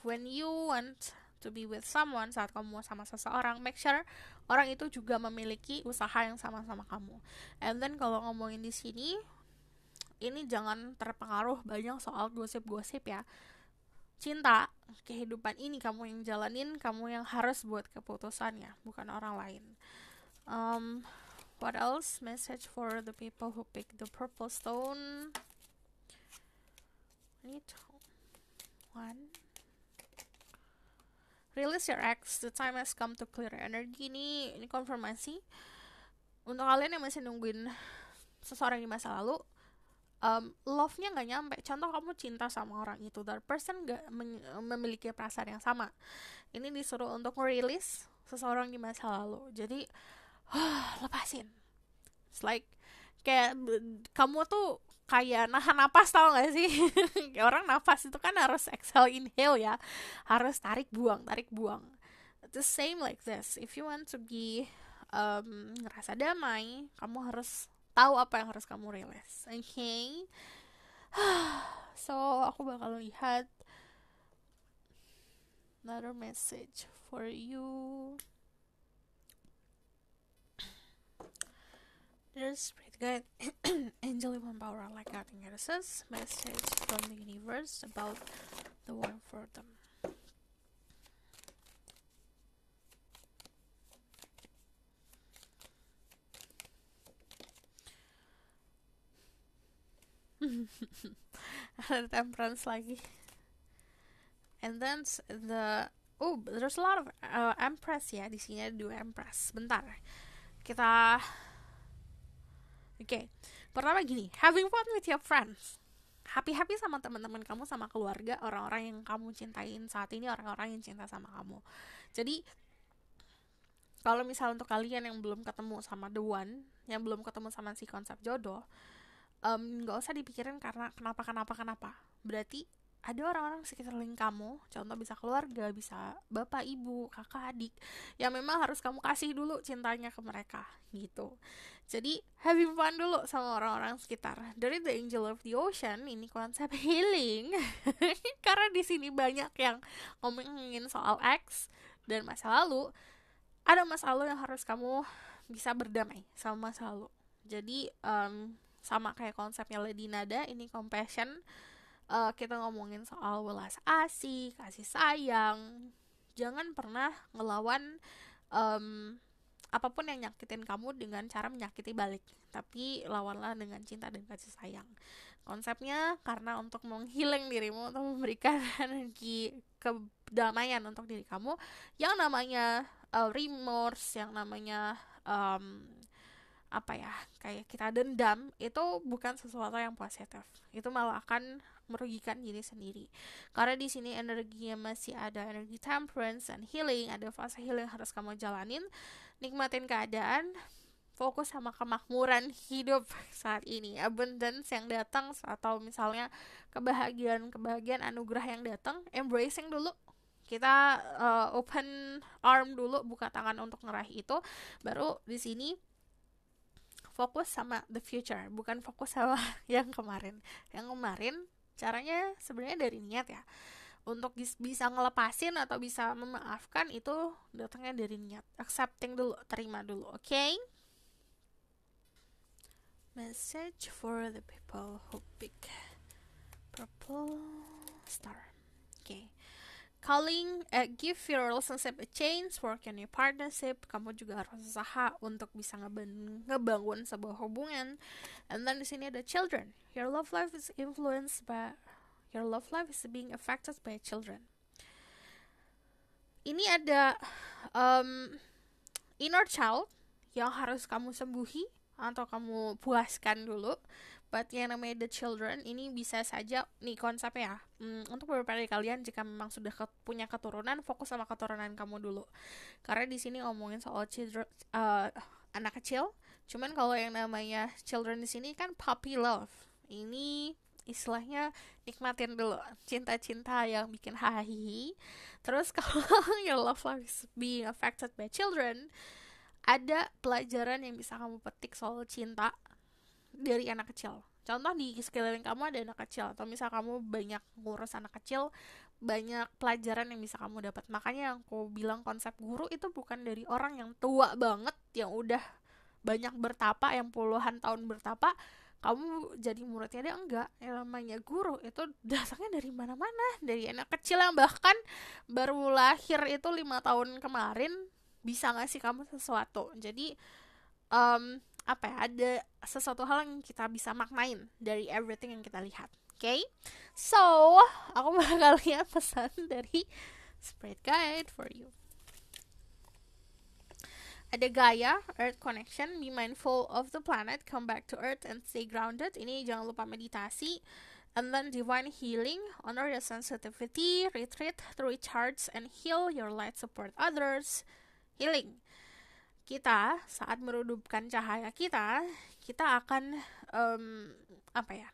A: When you want to be with someone, saat kamu sama seseorang, make sure orang itu juga memiliki usaha yang sama-sama kamu. And then kalau ngomongin di sini, ini jangan terpengaruh banyak soal gosip-gosip ya. Cinta, kehidupan ini kamu yang jalanin, kamu yang harus buat keputusannya, bukan orang lain. What else? Message for the people who pick the purple stone. One. Release your ex. The time has come to clear energy. Ini konfirmasi untuk kalian yang masih nungguin seseorang di masa lalu. Love-nya nggak nyampe. Contoh kamu cinta sama orang itu, that person nggak memiliki perasaan yang sama. Ini disuruh untuk release seseorang di masa lalu. Jadi lepasin. It's like kayak kamu tuh kayak nahan napas, tau gak sih? Kayak orang nafas itu kan harus exhale inhale ya, harus tarik buang. The same like this, if you want to be ngerasa damai, kamu harus tahu apa yang harus kamu release. Okay? So aku bakal lihat another message for you. There's Spirit Guide, Angel Human Power, like guiding goddesses, message from the universe about the one for them. Ada Temperance lagi. And then there's a lot of Empress ya. Di sini ada 2 Empress. Bentar. Kita Oke. Pertama gini, having fun with your friends. Happy-happy sama teman-teman kamu, sama keluarga, orang-orang yang kamu cintain saat ini, orang-orang yang cinta sama kamu. Jadi kalau misal untuk kalian yang belum ketemu sama the one, yang belum ketemu sama si konsep jodoh, gak usah dipikirin karena kenapa. Berarti ada orang-orang sekitar kamu, contoh bisa keluarga, bisa bapak, ibu, kakak, adik, yang memang harus kamu kasih dulu cintanya ke mereka, gitu. Jadi, having fun dulu sama orang-orang sekitar. Dari The Angel of the Ocean, ini konsep healing, karena di sini banyak yang ngomongin soal ex dan masa lalu. Ada masa lalu yang harus kamu bisa berdamai sama masa lalu. Jadi, sama kayak konsepnya Lady Nada, ini compassion. Kita ngomongin soal welas asih, kasih sayang. Jangan pernah ngelawan apapun yang nyakitin kamu dengan cara menyakiti balik, tapi lawanlah dengan cinta dan kasih sayang. Konsepnya karena untuk menghealing dirimu, untuk memberikan energi kedamaian untuk diri kamu. Yang namanya remorse, yang namanya kayak kita dendam, itu bukan sesuatu yang positif. Itu malah akan merugikan diri sendiri. Karena di sini energinya masih ada energi temperance and healing, ada fase healing yang harus kamu jalanin. Nikmatin keadaan, fokus sama kemakmuran hidup saat ini, abundance yang datang, atau misalnya kebahagiaan anugerah yang datang, embracing dulu. Kita open arm dulu, buka tangan untuk ngeraih itu. Baru di sini fokus sama the future, bukan fokus sama yang kemarin. Yang kemarin caranya sebenarnya dari niat ya. Untuk bisa ngelepasin atau bisa memaafkan itu datangnya dari niat. Accepting dulu, terima dulu, oke? Okay? Message for the people who pick purple star. Okay. Calling, give your relationship a chance, work on your partnership. Kamu juga harus usaha untuk bisa ngebangun sebuah hubungan. And then di sini ada children. Your love life is being affected by children. Ini ada inner child yang harus kamu sembuhi atau kamu puaskan dulu. But yang namanya the children ini bisa saja nih konsepnya untuk beberapa dari kalian jika memang sudah punya keturunan, fokus sama keturunan kamu dulu. Karena di sini ngomongin soal children, anak kecil. Cuman kalau yang namanya children di sini kan puppy love. Ini istilahnya nikmatin dulu cinta-cinta yang bikin hahihi. Terus kalau your love life is being affected by children, ada pelajaran yang bisa kamu petik soal cinta dari anak kecil. Contoh di sekeliling kamu ada anak kecil, atau misal kamu banyak ngurus anak kecil, banyak pelajaran yang bisa kamu dapat. Makanya yang aku bilang konsep guru itu bukan dari orang yang tua banget, yang udah banyak bertapa, yang puluhan tahun bertapa, kamu jadi muridnya dia, enggak. Yang namanya guru itu datangnya dari mana-mana, dari anak kecil yang bahkan baru lahir itu 5 tahun kemarin bisa ngasih kamu sesuatu. Jadi apa ya, ada sesuatu hal yang kita bisa maknain dari everything yang kita lihat. Okay? So, aku bakal lihat pesan dari Spirit Guide for you. Ada Gaia, Earth Connection, be mindful of the planet, come back to Earth and stay grounded. Ini jangan lupa meditasi. And then Divine Healing, honor your sensitivity, retreat to recharge and heal your light, support others. Healing. Kita saat meredupkan cahaya kita akan apa ya?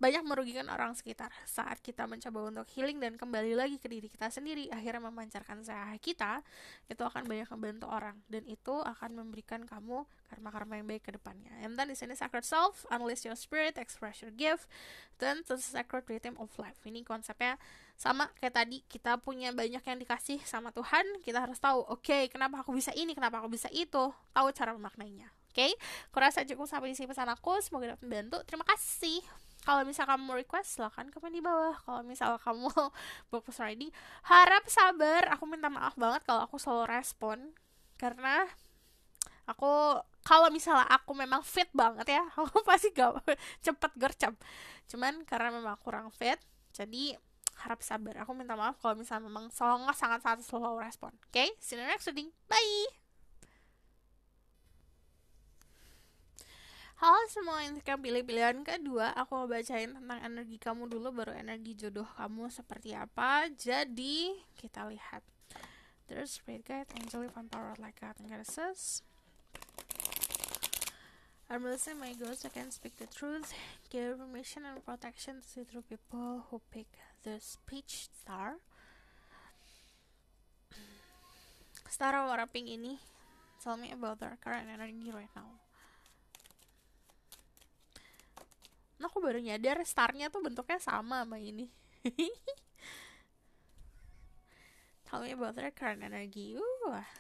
A: banyak merugikan orang sekitar. Saat kita mencoba untuk healing dan kembali lagi ke diri kita sendiri, akhirnya memancarkan cahaya kita, itu akan banyak membantu orang, dan itu akan memberikan kamu karma-karma yang baik ke depannya. And then di sini sacred self, unleash your spirit, express your gift, then the sacred rhythm of life. Ini konsepnya sama kayak tadi, kita punya banyak yang dikasih sama Tuhan, kita harus tahu, oke, kenapa aku bisa ini, kenapa aku bisa itu, tahu cara memaknainya. Oke, kurasa cukup sampai di sini pesan aku, semoga dapat membantu. Terima kasih. Kalau misal kamu mau request, silahkan komen di bawah. Kalau misal kamu book pesan reading, harap sabar. Aku minta maaf banget kalau aku selalu respon, karena aku, kalau misalnya aku memang fit banget ya, aku pasti gak cepet gercep. Cuman karena memang kurang fit, jadi harap sabar. Aku minta maaf kalau misalnya memang sangat-sangat slow respon. Okay? See you next reading. Bye! Halo semua, yang pilih pilihan kedua, aku mau bacain tentang energi kamu dulu, baru energi jodoh kamu seperti apa. Jadi, kita lihat. There's Spirit Guide, Angel, Power like God, and Goddesses. I'm listening my ghosts, I can speak the truth, give permission and protection to see through people who pick the speech star. Star warna pink ini, tell me about their current energy right now. Aku baru nyadar starnya tuh bentuknya sama ini. Tell me about their current energy.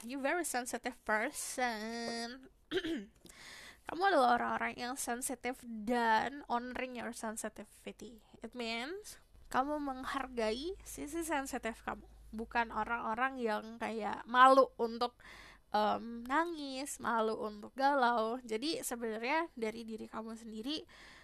A: You very sensitive person. Kamu adalah orang-orang yang sensitif dan honoring your sensitivity. It means kamu menghargai sisi sensitif kamu. Bukan orang-orang yang kayak malu untuk nangis, malu untuk galau. Jadi sebenarnya dari diri kamu sendiri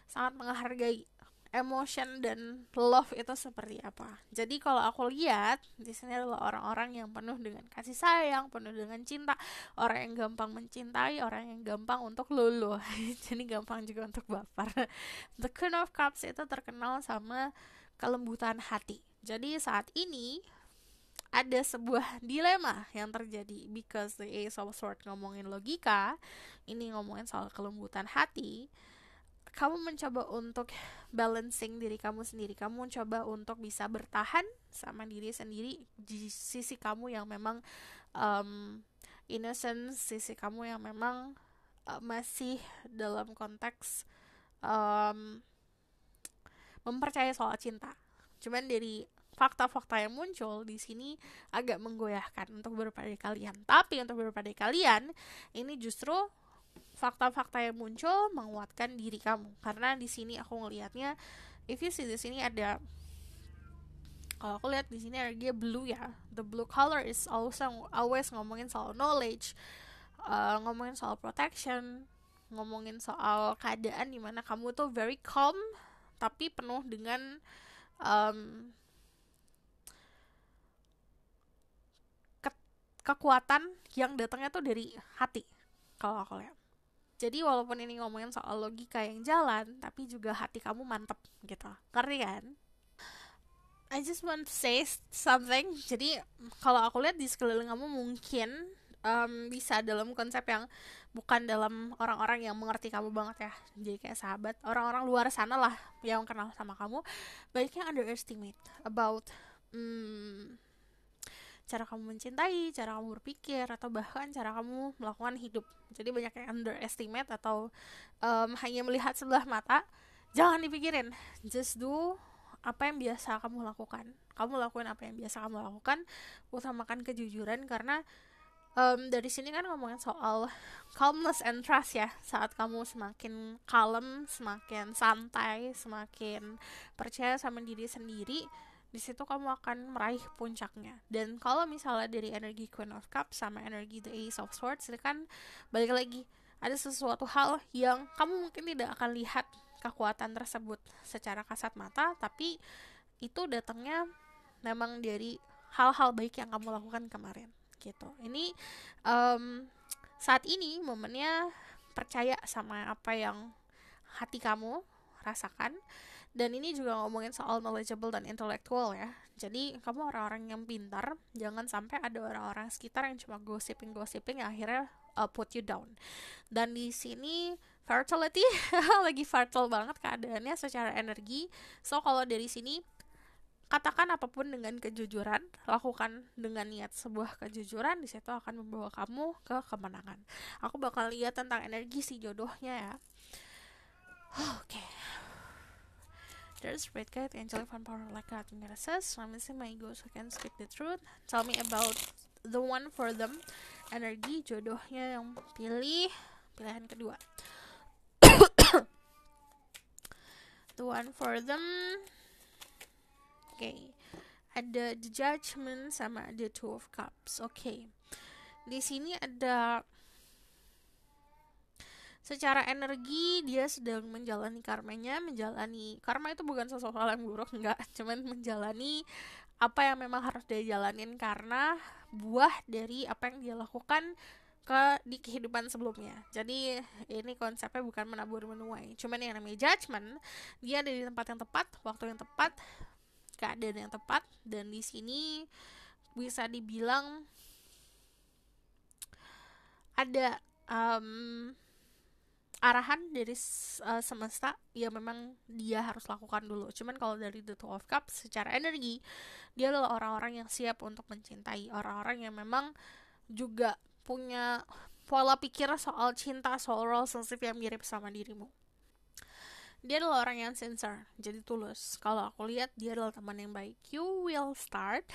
A: sangat menghargai emotion dan love itu seperti apa. Jadi kalau aku lihat di sini adalah orang-orang yang penuh dengan kasih sayang, penuh dengan cinta, orang yang gampang mencintai, orang yang gampang untuk luluh. Jadi gampang juga untuk baper. The Queen of Cups itu terkenal sama kelembutan hati. Jadi saat ini ada sebuah dilema yang terjadi, because the Ace of Swords ngomongin logika, ini ngomongin soal kelembutan hati. Kamu mencoba untuk balancing diri kamu sendiri. Kamu mencoba untuk bisa bertahan sama diri sendiri di sisi kamu yang memang innocent, sisi kamu yang memang masih dalam konteks mempercayai soal cinta. Cuman dari fakta-fakta yang muncul di sini agak menggoyahkan untuk beberapa dari kalian. Tapi untuk beberapa dari kalian, ini justru fakta-fakta yang muncul menguatkan diri kamu, karena di sini aku ngelihatnya, if you see di sini ada, kalau aku lihat di sini energi blue ya, the blue color is always ngomongin soal knowledge, ngomongin soal protection, ngomongin soal keadaan dimana kamu tuh very calm tapi penuh dengan kekuatan yang datangnya tuh dari hati, kalau aku lihat. Jadi walaupun ini ngomongin soal logika yang jalan, tapi juga hati kamu mantep gitu. Ngerti kan? I just want to say something. Jadi kalau aku lihat di sekeliling kamu mungkin bisa dalam konsep yang bukan dalam orang-orang yang mengerti kamu banget ya. Jadi kayak sahabat, orang-orang luar sana lah yang kenal sama kamu, baiknya underestimate about cara kamu mencintai, cara kamu berpikir, atau bahkan cara kamu melakukan hidup. Jadi banyak yang underestimate atau hanya melihat sebelah mata. Jangan dipikirin, just do apa yang biasa kamu lakukan. Kamu lakuin apa yang biasa kamu lakukan, utamakan kejujuran, karena dari sini kan ngomongin soal calmness and trust ya. Saat kamu semakin kalem, semakin santai, semakin percaya sama diri sendiri, di situ kamu akan meraih puncaknya. Dan kalau misalnya dari energi Queen of Cups sama energi The Ace of Swords, itu kan balik lagi ada sesuatu hal yang kamu mungkin tidak akan lihat kekuatan tersebut secara kasat mata, tapi itu datangnya memang dari hal-hal baik yang kamu lakukan kemarin gitu. Ini saat ini momennya percaya sama apa yang hati kamu rasakan. Dan ini juga ngomongin soal knowledgeable dan intellectual ya. Jadi kamu orang-orang yang pintar, jangan sampai ada orang-orang sekitar yang cuma gossiping yang akhirnya put you down. Dan di sini fertility lagi fertile banget keadaannya secara energi. So kalau dari sini katakan apapun dengan kejujuran, lakukan dengan niat sebuah kejujuran, di situ akan membawa kamu ke kemenangan. Aku bakal lihat tentang energi si jodohnya ya. Oke. There's great guide, angelic fan power like God says. Let me see my ghost who can speak the truth. Tell me about the one for them. Energi jodohnya yang pilihan kedua. The one for them. Okay. Ada the judgment sama ada two of cups. Okay. Di sini ada secara energi dia sedang menjalani karmanya. Karma itu bukan sesuatu hal yang buruk, enggak, cuman menjalani apa yang memang harus dia jalanin karena buah dari apa yang dia lakukan di kehidupan sebelumnya. Jadi ini konsepnya bukan menabur menuai, cuman yang namanya judgment, dia ada di tempat yang tepat, waktu yang tepat, keadaan yang tepat. Dan di sini bisa dibilang ada arahan dari semesta ya, memang dia harus lakukan dulu. Cuman kalau dari The Two of Cups secara energi, dia adalah orang-orang yang siap untuk mencintai, orang-orang yang memang juga punya pola pikir soal cinta, soal relationship yang mirip sama dirimu. Dia adalah orang yang sincere, jadi tulus. Kalau aku lihat dia adalah teman yang baik. You will start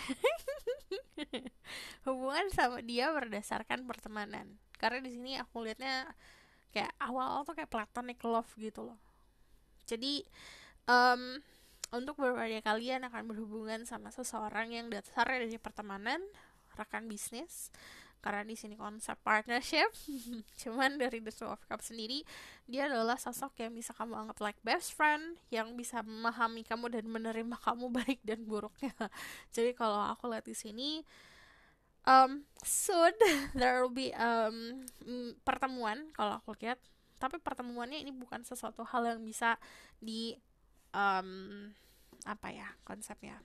A: hubungan sama dia berdasarkan pertemanan. Karena di sini aku lihatnya kayak awal-awal tuh kayak platonic love gitu loh. Jadi untuk beberapa kalian akan berhubungan sama seseorang yang dasarnya dari pertemanan, rekan bisnis, karena di sini konsep partnership. Cuman dari The Two of Cups sendiri, dia adalah sosok yang bisa kamu anggap like best friend, yang bisa memahami kamu dan menerima kamu baik dan buruknya. Jadi kalau aku lihat di sini soon there will be pertemuan kalau aku lihat, tapi pertemuannya ini bukan sesuatu hal yang bisa di apa ya konsepnya,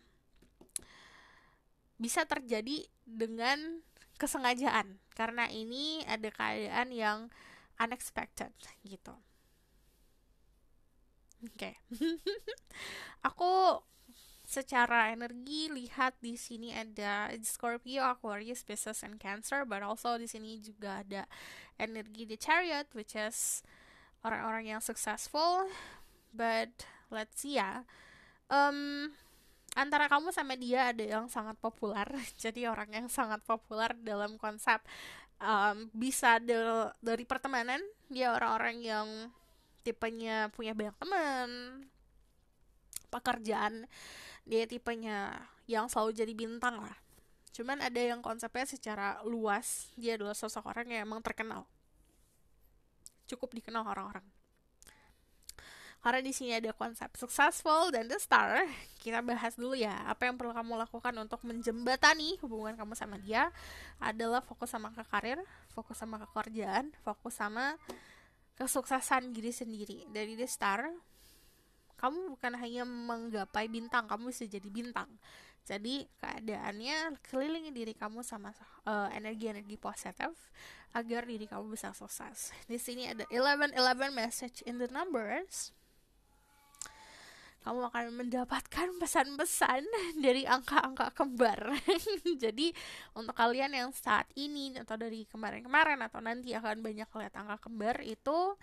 A: bisa terjadi dengan kesengajaan, karena ini ada keadaan yang unexpected gitu. Oke. Aku secara energi lihat di sini ada Scorpio, Aquarius, Pisces, and Cancer, but also di sini juga ada energi The Chariot, which is orang-orang yang successful. But let's see ya, antara kamu sama dia ada yang sangat populer. Jadi orang yang sangat populer dalam konsep bisa dari pertemanan, dia orang-orang yang tipenya punya banyak teman. Pekerjaan, dia tipenya yang selalu jadi bintang lah. Cuman ada yang konsepnya secara luas, dia adalah sosok orang yang emang terkenal, cukup dikenal orang-orang. Karena di sini ada konsep successful dan the star. Kita bahas dulu ya, apa yang perlu kamu lakukan untuk menjembatani hubungan kamu sama dia adalah fokus sama ke karir, fokus sama ke kerjaan, fokus sama kesuksesan diri sendiri. Dari the star, kamu bukan hanya menggapai bintang, kamu bisa jadi bintang. Jadi keadaannya kelilingi diri kamu sama energi-energi positif agar diri kamu bisa sukses. Di sini ada 11 message in the numbers. Kamu akan mendapatkan pesan-pesan dari angka-angka kembar. Jadi untuk kalian yang saat ini atau dari kemarin-kemarin atau nanti akan banyak lihat angka kembar, itu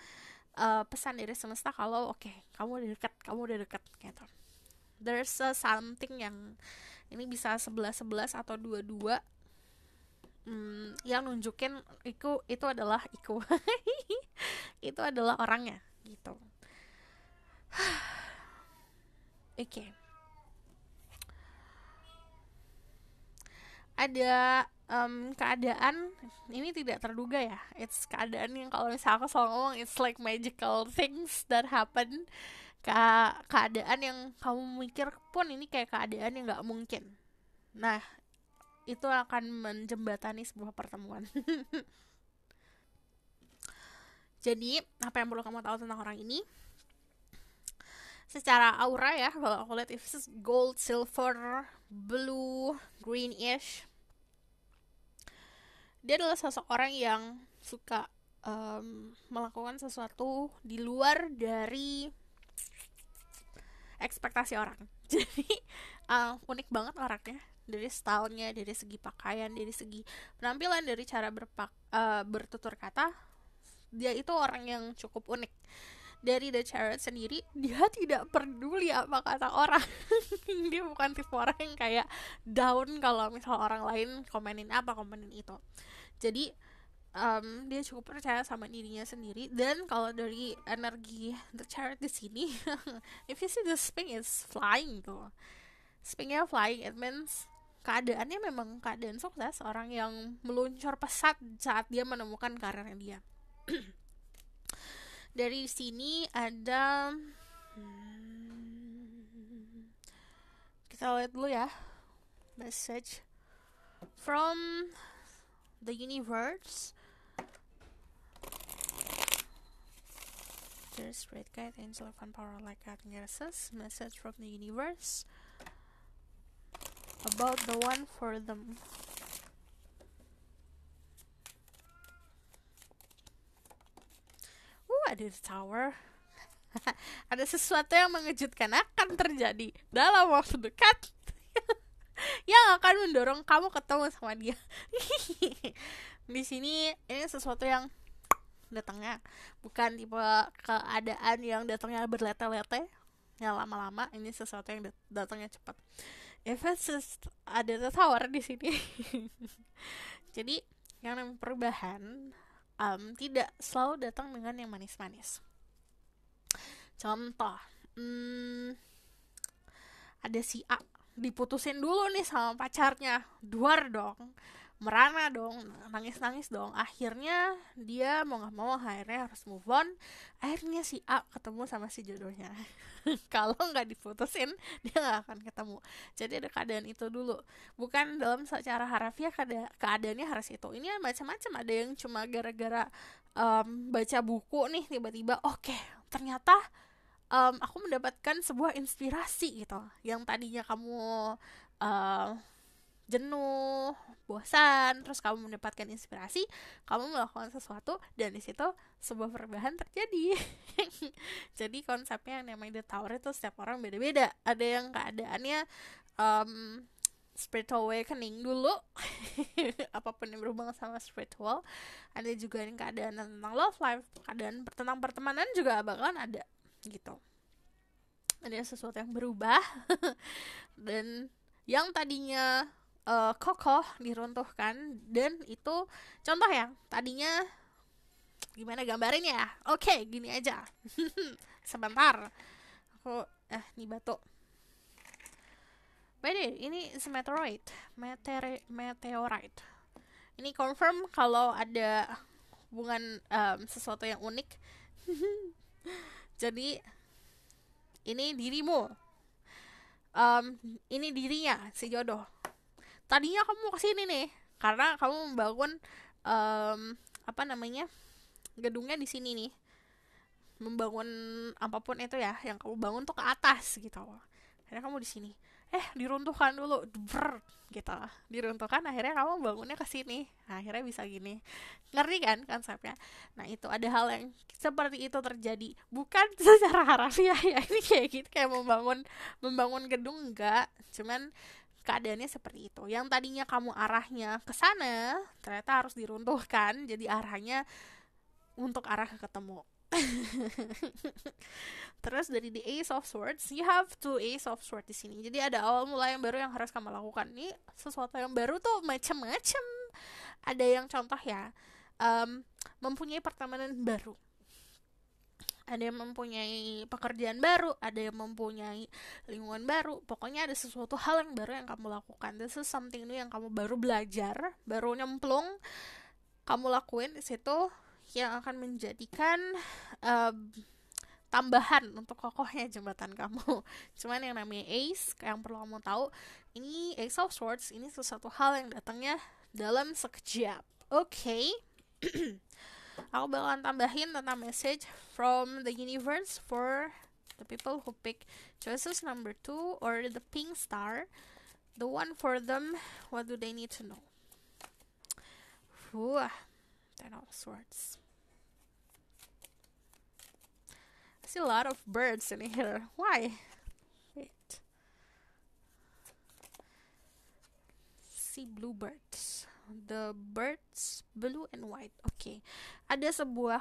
A: pesan dari semesta kalau oke, kamu udah deket gitu. There's something yang ini bisa 11-11 atau 22 yang nunjukin itu adalah itu adalah orangnya gitu. Oke. Ada keadaan ini tidak terduga ya. It's keadaan yang kalau misalnya aku selalu ngomong it's like magical things that happen. Keadaan yang kamu mikir pun ini kayak keadaan yang nggak mungkin. Nah, itu akan menjembatani sebuah pertemuan. Jadi, apa yang perlu kamu tahu tentang orang ini? Secara aura ya, kalau aku lihat itu gold, silver, blue, greenish. Dia adalah sosok orang yang suka melakukan sesuatu di luar dari ekspektasi orang. Jadi unik banget orangnya, dari stylenya, dari segi pakaian, dari segi penampilan, dari cara bertutur kata. Dia itu orang yang cukup unik. Dari The Chariot sendiri, dia tidak peduli apa kata orang. Dia bukan tipe orang yang kayak down kalau misal orang lain komenin apa, komenin itu. Jadi dia cukup percaya sama dirinya sendiri. Dan kalau dari energi The Chariot di sini, if you see the spring is flying tuh. Springnya flying, it means keadaannya memang keadaan sukses. Orang yang meluncur pesat saat dia menemukan karirnya dia. Dari sini ada kita lihat dulu ya, message from the universe. There's great guide, angel of power like God nurses. Message from the universe about the one for them. Ada the tower. Ada sesuatu yang mengejutkan akan terjadi dalam waktu dekat yang akan mendorong kamu ketemu sama dia. Di sini ini sesuatu yang datangnya bukan tipe keadaan yang datangnya berlete-lete, yang lama-lama. Ini sesuatu yang datangnya cepat. Ada the tower di sini. Jadi yang namanya perubahan tidak selalu datang dengan yang manis-manis. Contoh, ada si A diputusin dulu nih sama pacarnya, duar dong, merana dong, nangis-nangis dong. Akhirnya dia mau gak mau akhirnya harus move on. Akhirnya si A ketemu sama si jodohnya. Kalau gak diputusin, dia gak akan ketemu. Jadi ada keadaan itu dulu. Bukan dalam secara harafiah keadaannya harus itu. Ini macam-macam. Ada yang cuma gara-gara baca buku nih, tiba-tiba oke, ternyata aku mendapatkan sebuah inspirasi gitu. Yang tadinya kamu jenuh, bosan, terus kamu mendapatkan inspirasi, kamu melakukan sesuatu, dan di situ sebuah perubahan terjadi. Jadi konsepnya yang namanya The Tower itu setiap orang beda-beda. Ada yang keadaannya spiritual awakening dulu, apapun yang berhubungan sama spiritual. Ada juga yang keadaan tentang love life, keadaan tentang pertemanan juga bakalan ada gitu. Ada sesuatu yang berubah dan yang tadinya kokoh diruntuhkan. Dan itu contoh yang tadinya gimana gambarin ya. Oke, gini aja. Sebentar aku nih batu. By the way, ini meteorite. Meteorite. Ini confirm kalau ada hubungan sesuatu yang unik. Jadi ini dirimu, ini dirinya si jodoh. Tadinya kamu kesini nih karena kamu membangun gedungnya di sini nih. membangun apapun itu ya, yang kamu bangun tuh ke atas gitu. Akhirnya kamu di sini, diruntuhkan dulu, gitu, diruntuhkan, akhirnya kamu bangunnya ke sini, akhirnya bisa gini. Ngerti kan konsepnya? Nah, itu ada hal yang seperti itu terjadi, bukan secara harafiah ya, ini kayak gitu, kayak membangun gedung, enggak, cuman keadaannya seperti itu. Yang tadinya kamu arahnya ke sana, ternyata harus diruntuhkan, jadi arahnya untuk arah ketemu. Terus dari the Ace of Swords, you have two Ace of Swords di sini. Jadi ada awal mula yang baru yang harus kamu lakukan. Ini sesuatu yang baru tuh macam-macam. Ada yang contoh ya, mempunyai pertemanan baru. Ada yang mempunyai pekerjaan baru, ada yang mempunyai lingkungan baru. Pokoknya ada sesuatu hal yang baru yang kamu lakukan. This is something new yang kamu baru belajar, baru nyemplung, kamu lakuin di situ, yang akan menjadikan tambahan untuk kokohnya jembatan kamu. Cuman yang namanya Ace, yang perlu kamu tahu, ini Ace of Swords, ini sesuatu hal yang datangnya dalam sekejap. Oke. Aku bakalan tambahin tentang message from the universe for the people who pick choices number 2 or the pink star. The one for them, what do they need to know? Ten of Swords. I see a lot of birds in here. Why? Wait. See bluebirds. The birds blue and white. Oke. Ada sebuah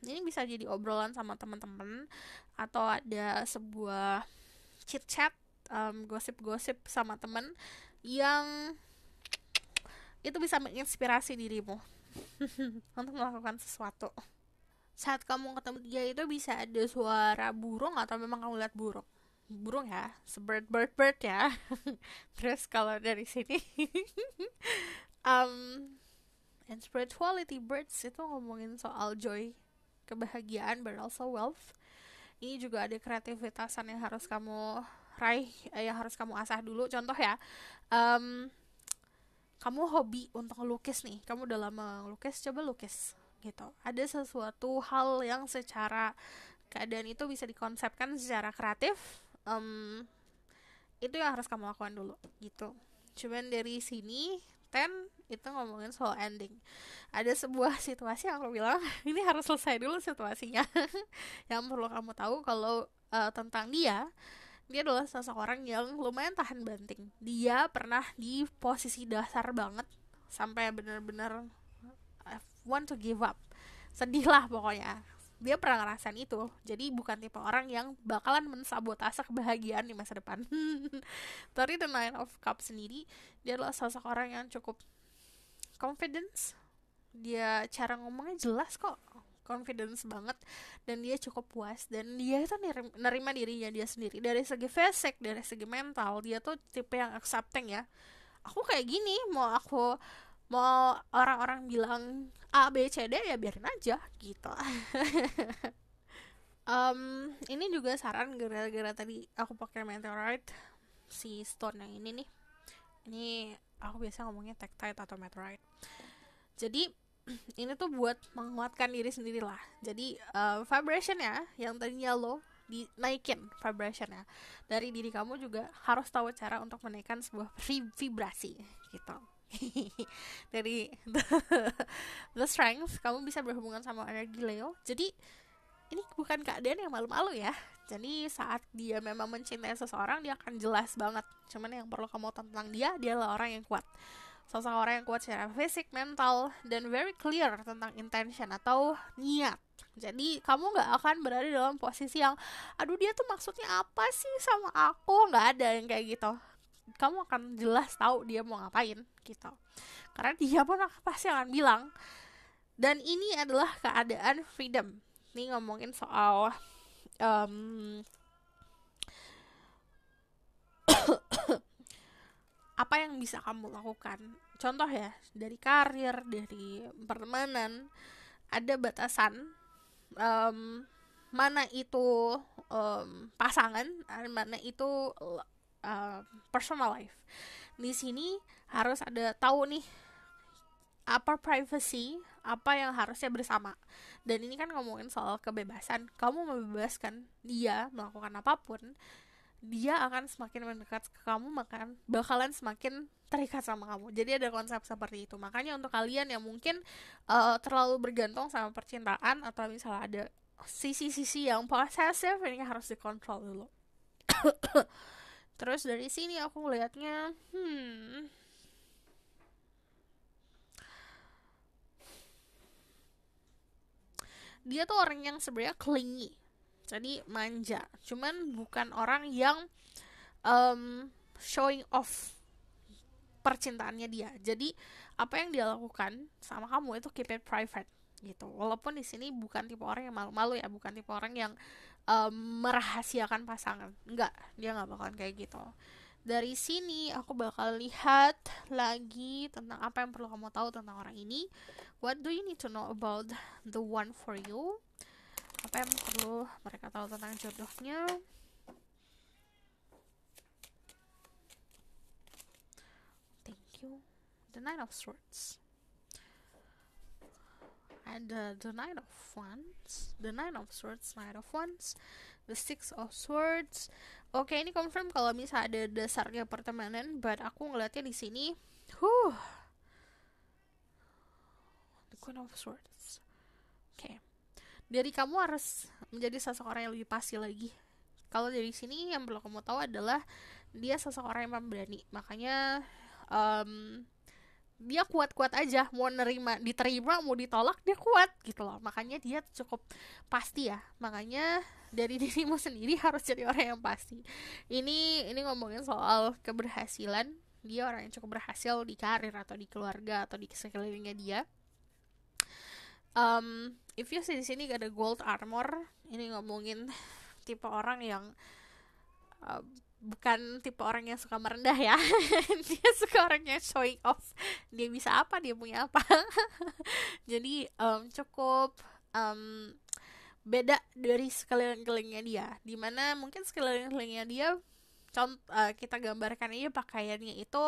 A: ini bisa jadi obrolan sama teman-teman, atau ada sebuah chit-chat, gosip-gosip sama teman yang itu bisa menginspirasi dirimu untuk melakukan sesuatu. Saat kamu ketemu dia itu bisa ada suara burung, atau memang kamu lihat burung ya, bird ya. Terus kalau dari sini and spirituality, birds itu ngomongin soal joy, kebahagiaan, but also wealth. Ini juga ada kreativitasan yang harus kamu raih, yang harus kamu asah dulu. Contoh ya, kamu hobi untuk ngelukis nih, kamu udah lama ngelukis, coba lukis gitu. Ada sesuatu hal yang secara keadaan itu bisa dikonsepkan secara kreatif, itu yang harus kamu lakukan dulu gitu. Cuman dari sini 10 itu ngomongin soal ending. Ada sebuah situasi yang aku bilang ini harus selesai dulu situasinya. Yang perlu kamu tahu kalau tentang dia adalah seseorang yang lumayan tahan banting. Dia pernah di posisi dasar banget, sampai benar-benar want to give up, sedih lah pokoknya. Dia pernah ngerasain itu. Jadi bukan tipe orang yang bakalan mensabotase kebahagiaan di masa depan. Tapi the Nine of Cups sendiri, dia adalah seseorang yang cukup confidence. Dia cara ngomongnya jelas kok, confidence banget, dan dia cukup puas, dan dia itu nerima dirinya dia sendiri. Dari segi fisik, dari segi mental, dia tuh tipe yang accepting ya. Aku kayak gini, mau orang-orang bilang A, B, C, D, ya biarin aja gitu. Ini juga saran gara-gara tadi aku pakai meteorite, si stone yang ini nih. Ini aku biasa ngomongnya tektite atau meteorite. Jadi ini tuh buat menguatkan diri sendiri lah. Jadi vibrationnya yang tadinya low, dinaikin vibrationnya. Dari diri kamu juga harus tahu cara untuk menaikkan sebuah vibrasi gitu. Dari the strength, kamu bisa berhubungan sama energi Leo. Jadi ini bukan keadaan yang malu-malu ya. Jadi saat dia memang mencintai seseorang, dia akan jelas banget. Cuman yang perlu kamu tentang dia adalah orang yang kuat. Seseorang yang kuat secara fisik, mental, dan very clear tentang intention atau niat. Jadi kamu gak akan berada dalam posisi yang aduh dia tuh maksudnya apa sih sama aku. Gak ada yang kayak gitu. Kamu akan jelas tahu dia mau ngapain gitu. Karena dia pun pasti akan bilang. Dan ini adalah keadaan freedom. Ini ngomongin soal apa yang bisa kamu lakukan. Contoh ya, dari karir, dari pertemanan, ada batasan mana itu pasangan, mana itu personal life. Di sini harus ada tahu nih apa privacy, apa yang harusnya bersama. Dan ini kan ngomongin soal kebebasan. Kamu membebaskan dia melakukan apapun, dia akan semakin mendekat ke kamu, bakalan semakin terikat sama kamu. Jadi ada konsep seperti itu. Makanya untuk kalian yang mungkin terlalu bergantung sama percintaan, atau misalnya ada sisi-sisi yang posesif, ini harus dikontrol dulu. Terus dari sini aku ngelihatnya, dia tuh orang yang sebenarnya clingy, jadi manja. Cuman bukan orang yang showing off percintaannya dia. Jadi apa yang dia lakukan sama kamu itu keep it private gitu. Walaupun di sini bukan tipe orang yang malu-malu ya, bukan tipe orang yang merahasiakan pasangan. Enggak, dia nggak bakalan kayak gitu. Dari sini aku bakal lihat lagi tentang apa yang perlu kamu tahu tentang orang ini. What do you need to know about the one for you? Apa yang perlu mereka tahu tentang jodohnya? Thank you. The Nine of Swords. And the Nine of Wands, the Nine of Swords, Nine of Wands, the Six of Swords. Oke, ini confirm kalau misalnya ada dasarnya pertemanan, but aku ngeliatnya di sini, the Queen of Swords. Oke, dari kamu harus menjadi seseorang yang lebih pasti lagi. Kalau dari sini yang perlu kamu tahu adalah dia seseorang yang pemberani. Makanya dia kuat-kuat aja, mau diterima, mau ditolak, dia kuat gitu loh. Makanya dia cukup pasti ya. Makanya dari dirimu sendiri harus jadi orang yang pasti. Ini ngomongin soal keberhasilan. Dia orang yang cukup berhasil di karir atau di keluarga atau di sekelilingnya dia. If you see di sini ada gold armor, ini ngomongin tipe orang yang bukan tipe orang yang suka merendah ya. Dia suka orang yang showing off. Dia bisa apa, dia punya apa. Jadi cukup beda dari sekeliling-kelilingnya dia. Dimana mungkin sekeliling-kelilingnya dia kita gambarkan aja pakaiannya itu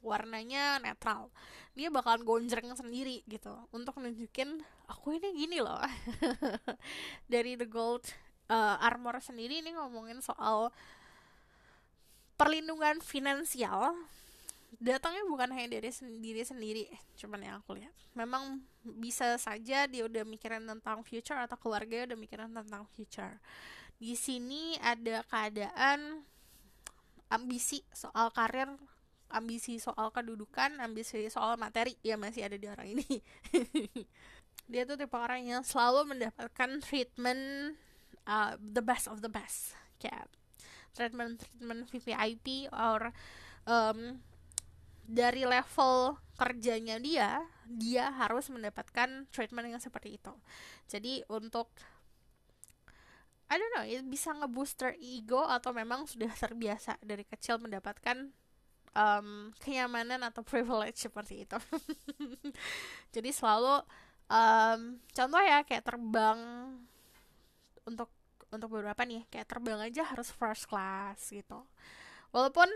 A: warnanya netral. Dia bakalan gonjreng sendiri gitu untuk nunjukin aku ini gini loh. Dari the gold armor sendiri ini ngomongin soal perlindungan finansial. Datangnya bukan hanya dari sendiri, cuman yang aku lihat memang bisa saja dia udah mikirin tentang future atau keluarga udah mikirin tentang future. Di sini ada keadaan ambisi soal karir, ambisi soal kedudukan, ambisi soal materi ya masih ada di orang ini. Dia tuh tipe orang yang selalu mendapatkan treatment the best of the best, kayak treatment VVIP or dari level kerjanya dia harus mendapatkan treatment yang seperti itu. Jadi untuk I don't know, bisa ngebooster ego atau memang sudah terbiasa dari kecil mendapatkan kenyamanan atau privilege seperti itu. Jadi selalu contoh ya kayak terbang untuk beberapa nih kayak terbang aja harus first class gitu. Walaupun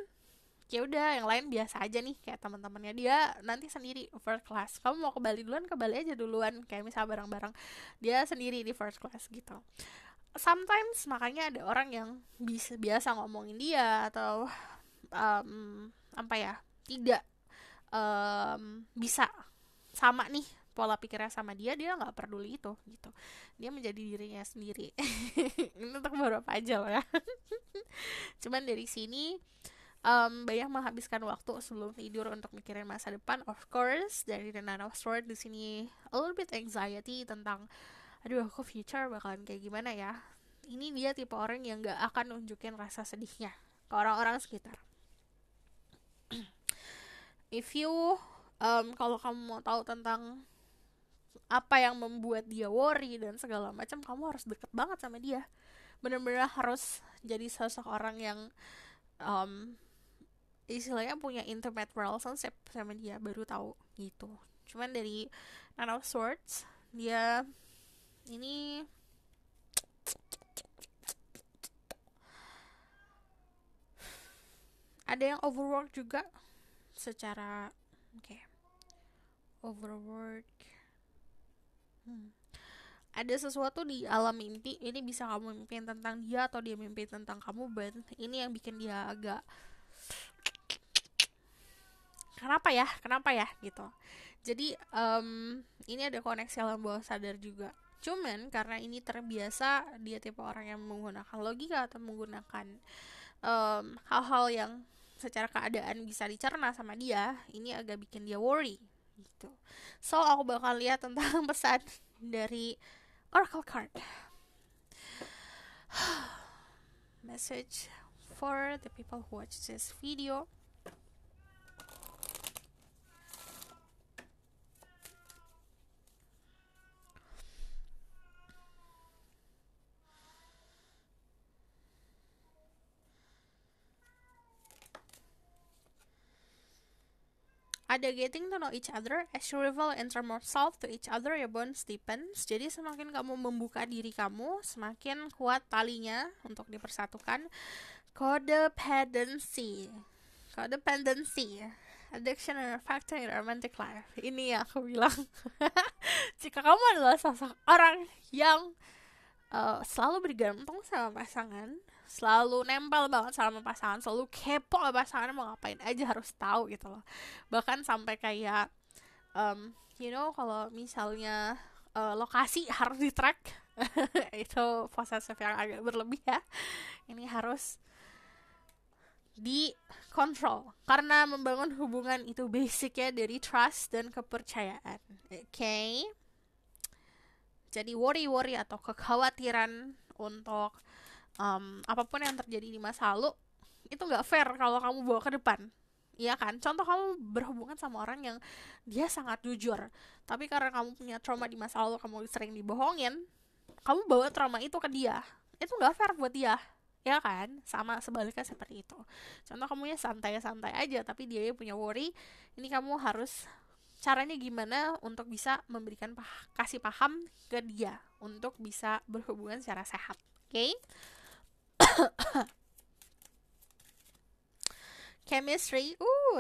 A: ya udah yang lain biasa aja nih kayak teman-temannya dia nanti sendiri first class. Kamu mau ke Bali duluan, ke Bali aja duluan kayak misal bareng-bareng. Dia sendiri di first class gitu. Sometimes makanya ada orang yang biasa ngomongin dia atau apa ya tidak bisa sama nih pola pikirnya sama dia nggak peduli itu gitu, dia menjadi dirinya sendiri. Ini untuk beberapa aja loh ya. Cuman dari sini banyak menghabiskan waktu sebelum tidur untuk mikirin masa depan. Of course dari The Nine of Swords di sini a little bit anxiety tentang aduh aku future bakalan kayak gimana ya. Ini dia tipe orang yang nggak akan nunjukin rasa sedihnya ke orang-orang sekitar. If you kalau kamu mau tahu tentang apa yang membuat dia worry dan segala macam, kamu harus deket banget sama dia. Benar-benar harus jadi seseorang yang istilahnya punya intimate relationship sama dia baru tahu gitu. Cuman dari Nine of Swords dia ini ada yang overwork juga secara overwork Ada sesuatu di alam mimpi, ini bisa kamu mimpiin tentang dia atau dia mimpi tentang kamu, but ini yang bikin dia agak kenapa ya gitu. Jadi ini ada koneksi alam bawah sadar juga. Cuman karena ini terbiasa, dia tipe orang yang menggunakan logika atau menggunakan hal-hal yang secara keadaan bisa dicerna sama dia, ini agak bikin dia worry gitu. So aku bakal lihat tentang pesan dari Oracle card. Message for the people who watch this video. Ada getting to know each other. As you reveal and turn more self to each other, your bonds deepens. Jadi semakin kamu membuka diri kamu, semakin kuat talinya untuk dipersatukan. Codependency. Addiction and a factor in romantic life. Ini yang aku bilang. Jika kamu adalah sosok orang yang selalu bergantung sama pasangan, selalu nempel banget sama pasangan, selalu kepo pasangan mau ngapain aja harus tahu gitu loh. Bahkan sampai kayak kalau misalnya lokasi harus di track. Itu posesif yang agak berlebih ya. Ini harus dikontrol karena membangun hubungan itu basicnya dari trust dan kepercayaan. Okay? Jadi worry atau kekhawatiran untuk apapun yang terjadi di masa lalu itu nggak fair kalau kamu bawa ke depan, iya kan? Contoh, kamu berhubungan sama orang yang dia sangat jujur, tapi karena kamu punya trauma di masa lalu, kamu sering dibohongin, kamu bawa trauma itu ke dia, itu nggak fair buat dia, ya kan? Sama sebaliknya seperti itu. Contoh, kamunya santai-santai aja, tapi dia punya worry, ini kamu harus caranya gimana untuk bisa memberikan kasih paham ke dia untuk bisa berhubungan secara sehat, oke? Okay? Chemistry,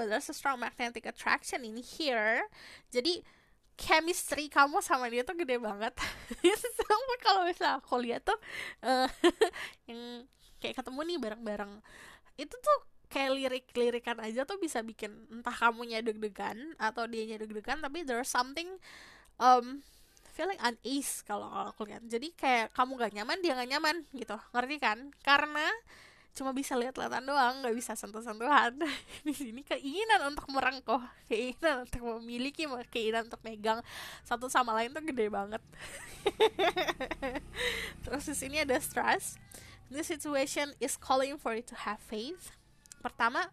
A: there's a strong magnetic attraction in here. Jadi chemistry kamu sama dia tuh gede banget. Sama kalau misalnya aku lihat tuh yang kayak ketemu nih bareng-bareng, itu tuh kayak lirik-lirikan aja tuh bisa bikin entah kamunya deg-degan atau dianya deg-degan, tapi there's something feeling unease kalau aku lihat. Jadi kayak kamu gak nyaman, dia gak nyaman gitu, ngerti kan? Karena cuma bisa lihat-lihatan doang, nggak bisa sentuh-sentuhan. Di sini keinginan untuk merengkuh, keinginan untuk memiliki, keinginan untuk megang satu sama lain tuh gede banget. Terus di sini ada stress. This situation is calling for you to have faith. Pertama,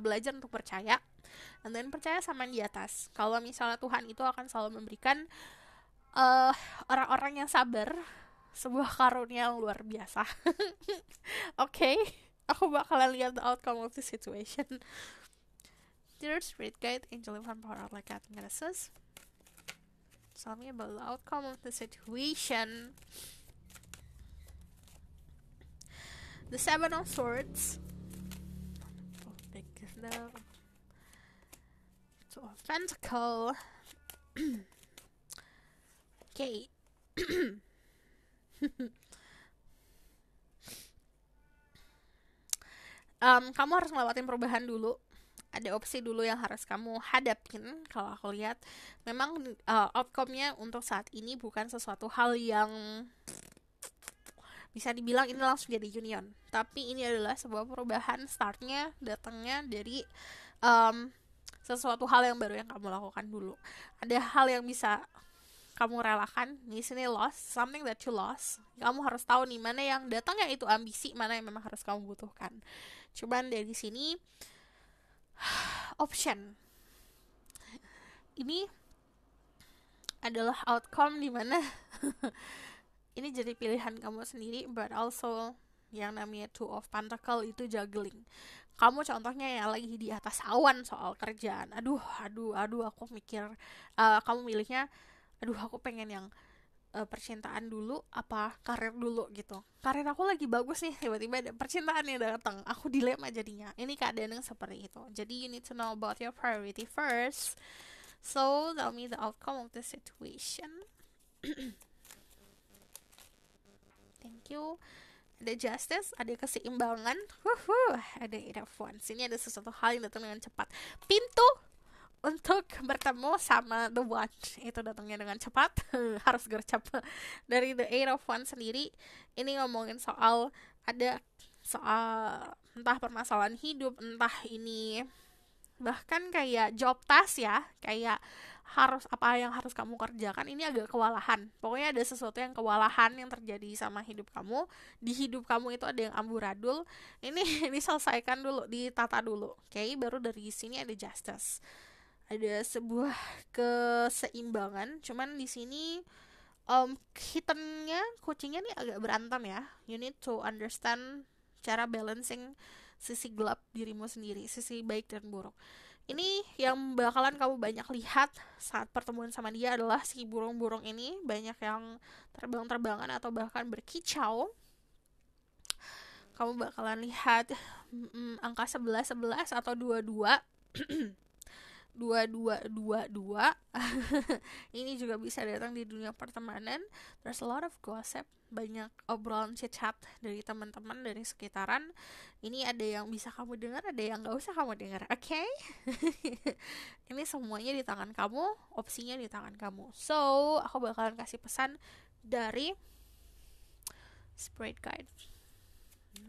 A: belajar untuk percaya, and then percaya sama yang di atas. Kalau misalnya Tuhan itu akan selalu memberikan orang-orang yang sabar, sebuah karunia yang luar biasa. Okay, aku bakalan lihat the outcome of the situation. Dear Spirit Guide, Angel Divine Power, like Cat Genesis, tell me about the outcome of the situation. The Seven of Swords, the Two of Pentacles. Okay. Kamu harus ngelewatin perubahan dulu. Ada opsi dulu yang harus kamu hadapin. Kalau aku lihat, memang outcome-nya untuk saat ini bukan sesuatu hal yang bisa dibilang ini langsung jadi union, tapi ini adalah sebuah perubahan. Startnya datangnya dari sesuatu hal yang baru yang kamu lakukan dulu. Ada hal yang bisa kamu relakan. Di sini lost, something that you lost. Kamu harus tahu nih mana yang datangnya itu ambisi, mana yang memang harus kamu butuhkan. Cuman dari sini option ini adalah outcome di mana ini jadi pilihan kamu sendiri, but also yang namanya Two of Pentacles itu juggling. Kamu contohnya yang lagi di atas awan soal kerjaan. Aduh, aku mikir kamu milihnya, aku pengen yang percintaan dulu apa karir dulu gitu. Karir aku lagi bagus nih, tiba-tiba ada percintaannya datang, aku dilema jadinya. Ini keadaan yang seperti itu. Jadi you need to know about your priority first. So tell me the outcome of the situation. Thank you. Ada justice, ada keseimbangan, ada Eight of Wands. Ini ada sesuatu hal yang datang dengan cepat. Pintu untuk bertemu sama the one itu datangnya dengan cepat. Harus gercep. Dari the Eight of Wands sendiri, ini ngomongin soal entah permasalahan hidup, entah ini bahkan kayak job task ya, kayak apa yang harus kamu kerjakan, ini agak kewalahan. Pokoknya ada sesuatu yang kewalahan yang terjadi sama hidup kamu. Di hidup kamu itu ada yang amburadul. Ini diselesaikan dulu, ditata dulu. Oke, baru dari sini ada justice. Ada sebuah keseimbangan. Cuman di sini kucingnya nih agak berantem ya. You need to understand cara balancing sisi gelap dirimu sendiri, sisi baik dan buruk. Ini yang bakalan kamu banyak lihat saat pertemuan sama dia adalah si burung-burung ini banyak yang terbang-terbangan atau bahkan berkicau. Kamu bakalan lihat angka 11 atau 22 2222. Ini juga bisa datang di dunia pertemanan. There's a lot of gossip, banyak obrolan chat dari teman-teman dari sekitaran. Ini ada yang bisa kamu dengar, ada yang gak usah kamu dengar. Oke? Ini semuanya di tangan kamu, opsinya di tangan kamu. So aku bakalan kasih pesan dari Spirit Guide.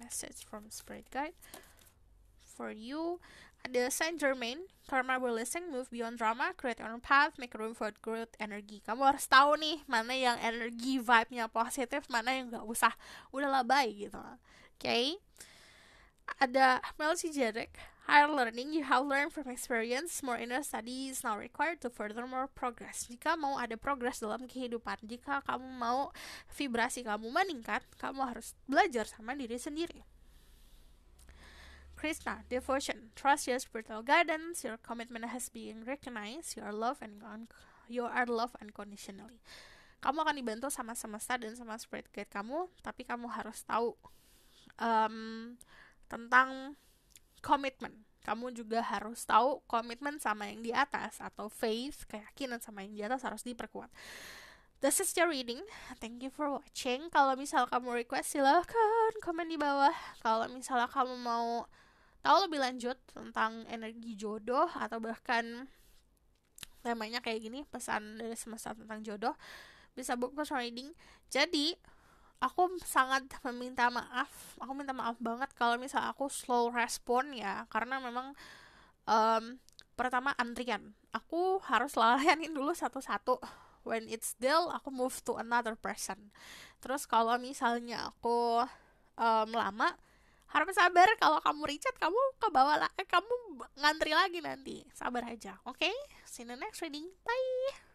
A: Message from Spirit Guide for you. Ada Saint Germain, karma releasing, move beyond drama, create your own path, make room for growth energy. Kamu harus tahu nih mana yang energi vibe-nya positif, mana yang gak usah, udahlah bye gitu. Okay? Ada Melchizedek, higher learning, you have learned from experience, more inner study is now required to further more progress. Jika mau ada progress dalam kehidupan, jika kamu mau vibrasi kamu meningkat, kamu harus belajar sama diri sendiri. Krishna, devotion, trust your spiritual guidance, your commitment has been recognized, you are loved unconditionally. Kamu akan dibantu sama semesta dan sama spirit guide kamu, tapi kamu harus tahu tentang komitmen. Kamu juga harus tahu komitmen sama yang di atas, atau faith, keyakinan sama yang di atas harus diperkuat. This is your reading. Thank you for watching. Kalau misal kamu request, silahkan komen di bawah. Kalau misalnya kamu mau tahu lebih lanjut tentang energi jodoh, atau bahkan temanya kayak gini, pesan dari semesta tentang jodoh, bisa book personal reading. Jadi aku sangat minta maaf banget kalau misal aku slow respon ya, karena memang pertama antrian, aku harus layanin dulu satu-satu. When it's deal, aku move to another person. Terus kalau misalnya aku lama, harus sabar. Kalau kamu richat, kamu kamu ngantri lagi nanti. Sabar aja, oke? See you in the next reading. Bye.